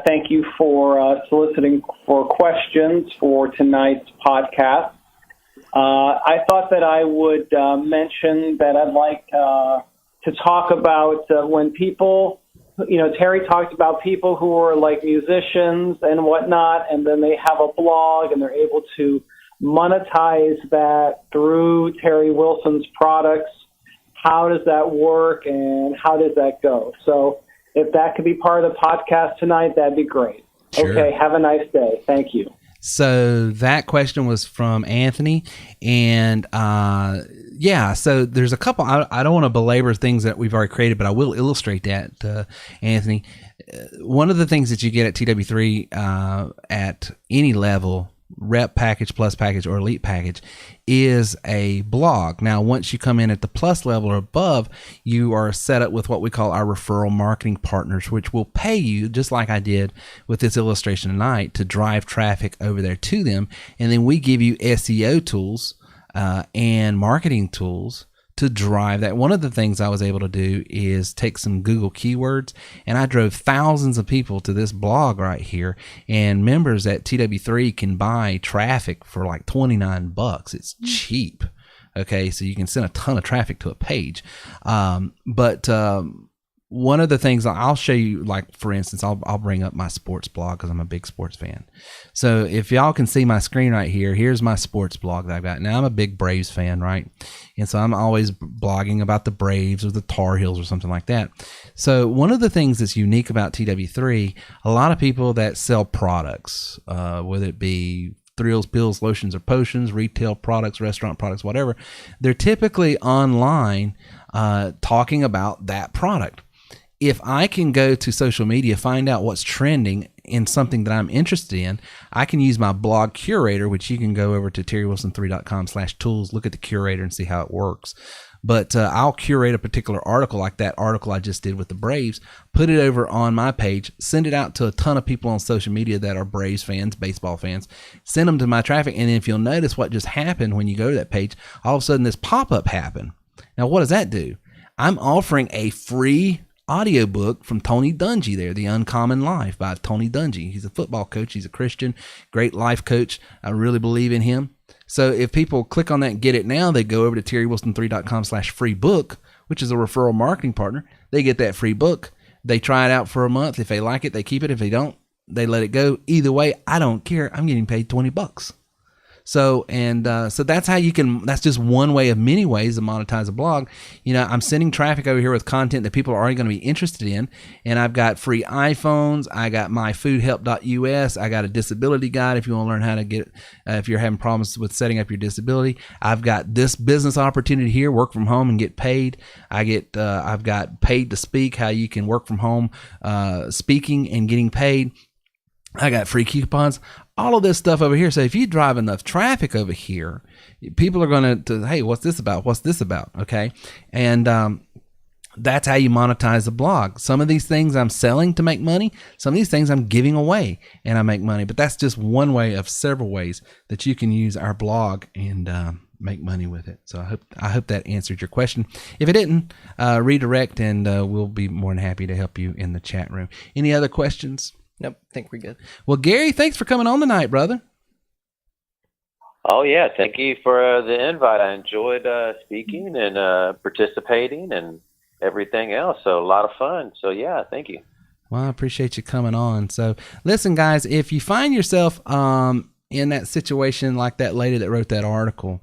Speaker 13: Thank you for soliciting for questions for tonight's podcast. I thought that I would mention that I'd like to talk about when people, Terry talked about people who are like musicians and whatnot, and then they have a blog and they're able to monetize that through Terry Wilson's products. How does that work and how does that go? So if that could be part of the podcast tonight, that'd be great. Sure. Okay, have a nice day. Thank you.
Speaker 8: So that question was from Anthony, and so there's a couple. I don't want to belabor things that we've already created, but I will illustrate that, Anthony. One of the things that you get at TW3 at any level, rep package, plus package, or elite package, is a blog. Now, once you come in at the plus level or above, you are set up with what we call our referral marketing partners, which will pay you, just like I did with this illustration tonight, to drive traffic over there to them. And then we give you SEO tools and marketing tools to drive that. One of the things I was able to do is take some Google keywords, and I drove thousands of people to this blog right here, and members at TW3 can buy traffic for like $29. It's cheap. Okay. So you can send a ton of traffic to a page. But one of the things I'll show you, like, for instance, I'll bring up my sports blog because I'm a big sports fan. So if y'all can see my screen right here, here's my sports blog that I've got. Now, I'm a big Braves fan, right? And so I'm always blogging about the Braves or the Tar Heels or something like that. So one of the things that's unique about TW3, a lot of people that sell products, whether it be thrills, pills, lotions, or potions, retail products, restaurant products, whatever, they're typically online talking about that product. If I can go to social media, find out what's trending in something that I'm interested in, I can use my blog curator, which you can go over to terrywilson3.com/tools, look at the curator and see how it works. But I'll curate a particular article, like that article I just did with the Braves, put it over on my page, send it out to a ton of people on social media that are Braves fans, baseball fans, send them to my traffic. And if you'll notice what just happened when you go to that page, all of a sudden this pop-up happened. Now, what does that do? I'm offering a free audiobook from Tony Dungy there, The Uncommon Life by Tony Dungy. He's a football coach. He's a Christian, great life coach. I really believe in him. So if people click on that and get it now, they go over to terrywilson3.com/free book, which is a referral marketing partner. They get that free book. They try it out for a month. If they like it, they keep it. If they don't, they let it go. Either way, I don't care. I'm getting paid $20. So, so that's how you can, that's just one way of many ways to monetize a blog. I'm sending traffic over here with content that people are already going to be interested in. And I've got free iPhones. I got myfoodhelp.us. I got a disability guide if you want to learn how to get, if you're having problems with setting up your disability. I've got this business opportunity here, work from home and get paid. I've got paid to speak, how you can work from home, speaking and getting paid. I got free coupons. all of this stuff over here. So if you drive enough traffic over here, people are going to, hey, what's this about? What's this about? Okay. And that's how you monetize the blog. Some of these things I'm selling to make money. Some of these things I'm giving away and I make money. But that's just one way of several ways that you can use our blog and make money with it. So I hope that answered your question. If it didn't, redirect and we'll be more than happy to help you in the chat room. Any other questions?
Speaker 9: Nope, I think we're good.
Speaker 8: Well, Gary, thanks for coming on tonight, brother.
Speaker 11: Oh, yeah. Thank you for the invite. I enjoyed speaking and participating and everything else. So a lot of fun. So, yeah, thank you.
Speaker 8: Well, I appreciate you coming on. So, listen, guys, if you find yourself in that situation like that lady that wrote that article,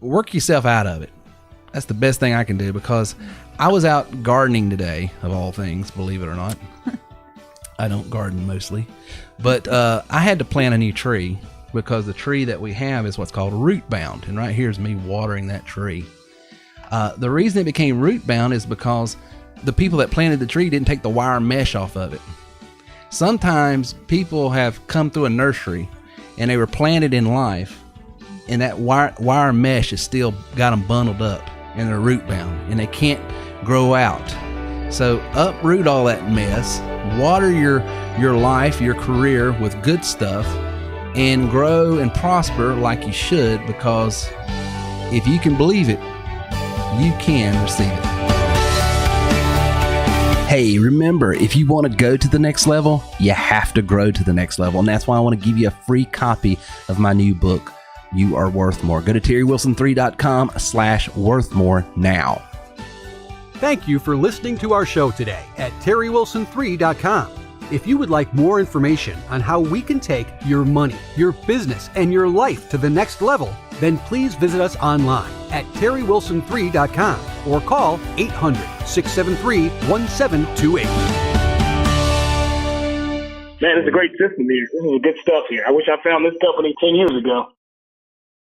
Speaker 8: work yourself out of it. That's the best thing I can do, because I was out gardening today, of all things, believe it or not. I don't garden mostly, but I had to plant a new tree because the tree that we have is what's called root bound. And right here is me watering that tree. The reason it became root bound is because the people that planted the tree didn't take the wire mesh off of it. Sometimes people have come through a nursery and they were planted in life, and that wire mesh has still got them bundled up and they're root bound and they can't grow out. So uproot all that mess, water your life, your career with good stuff, and grow and prosper like you should, because if you can believe it, you can receive it. Hey, remember, if you want to go to the next level, you have to grow to the next level. And that's why I want to give you a free copy of my new book, You Are Worth More. Go to terrywilson3.com/worthmore now.
Speaker 2: Thank you for listening to our show today at terrywilson3.com. If you would like more information on how we can take your money, your business, and your life to the next level, then please visit us online at terrywilson3.com or call 800-673-1728.
Speaker 14: Man, it's a great system here. This is good stuff here. I wish I found this company 10 years ago.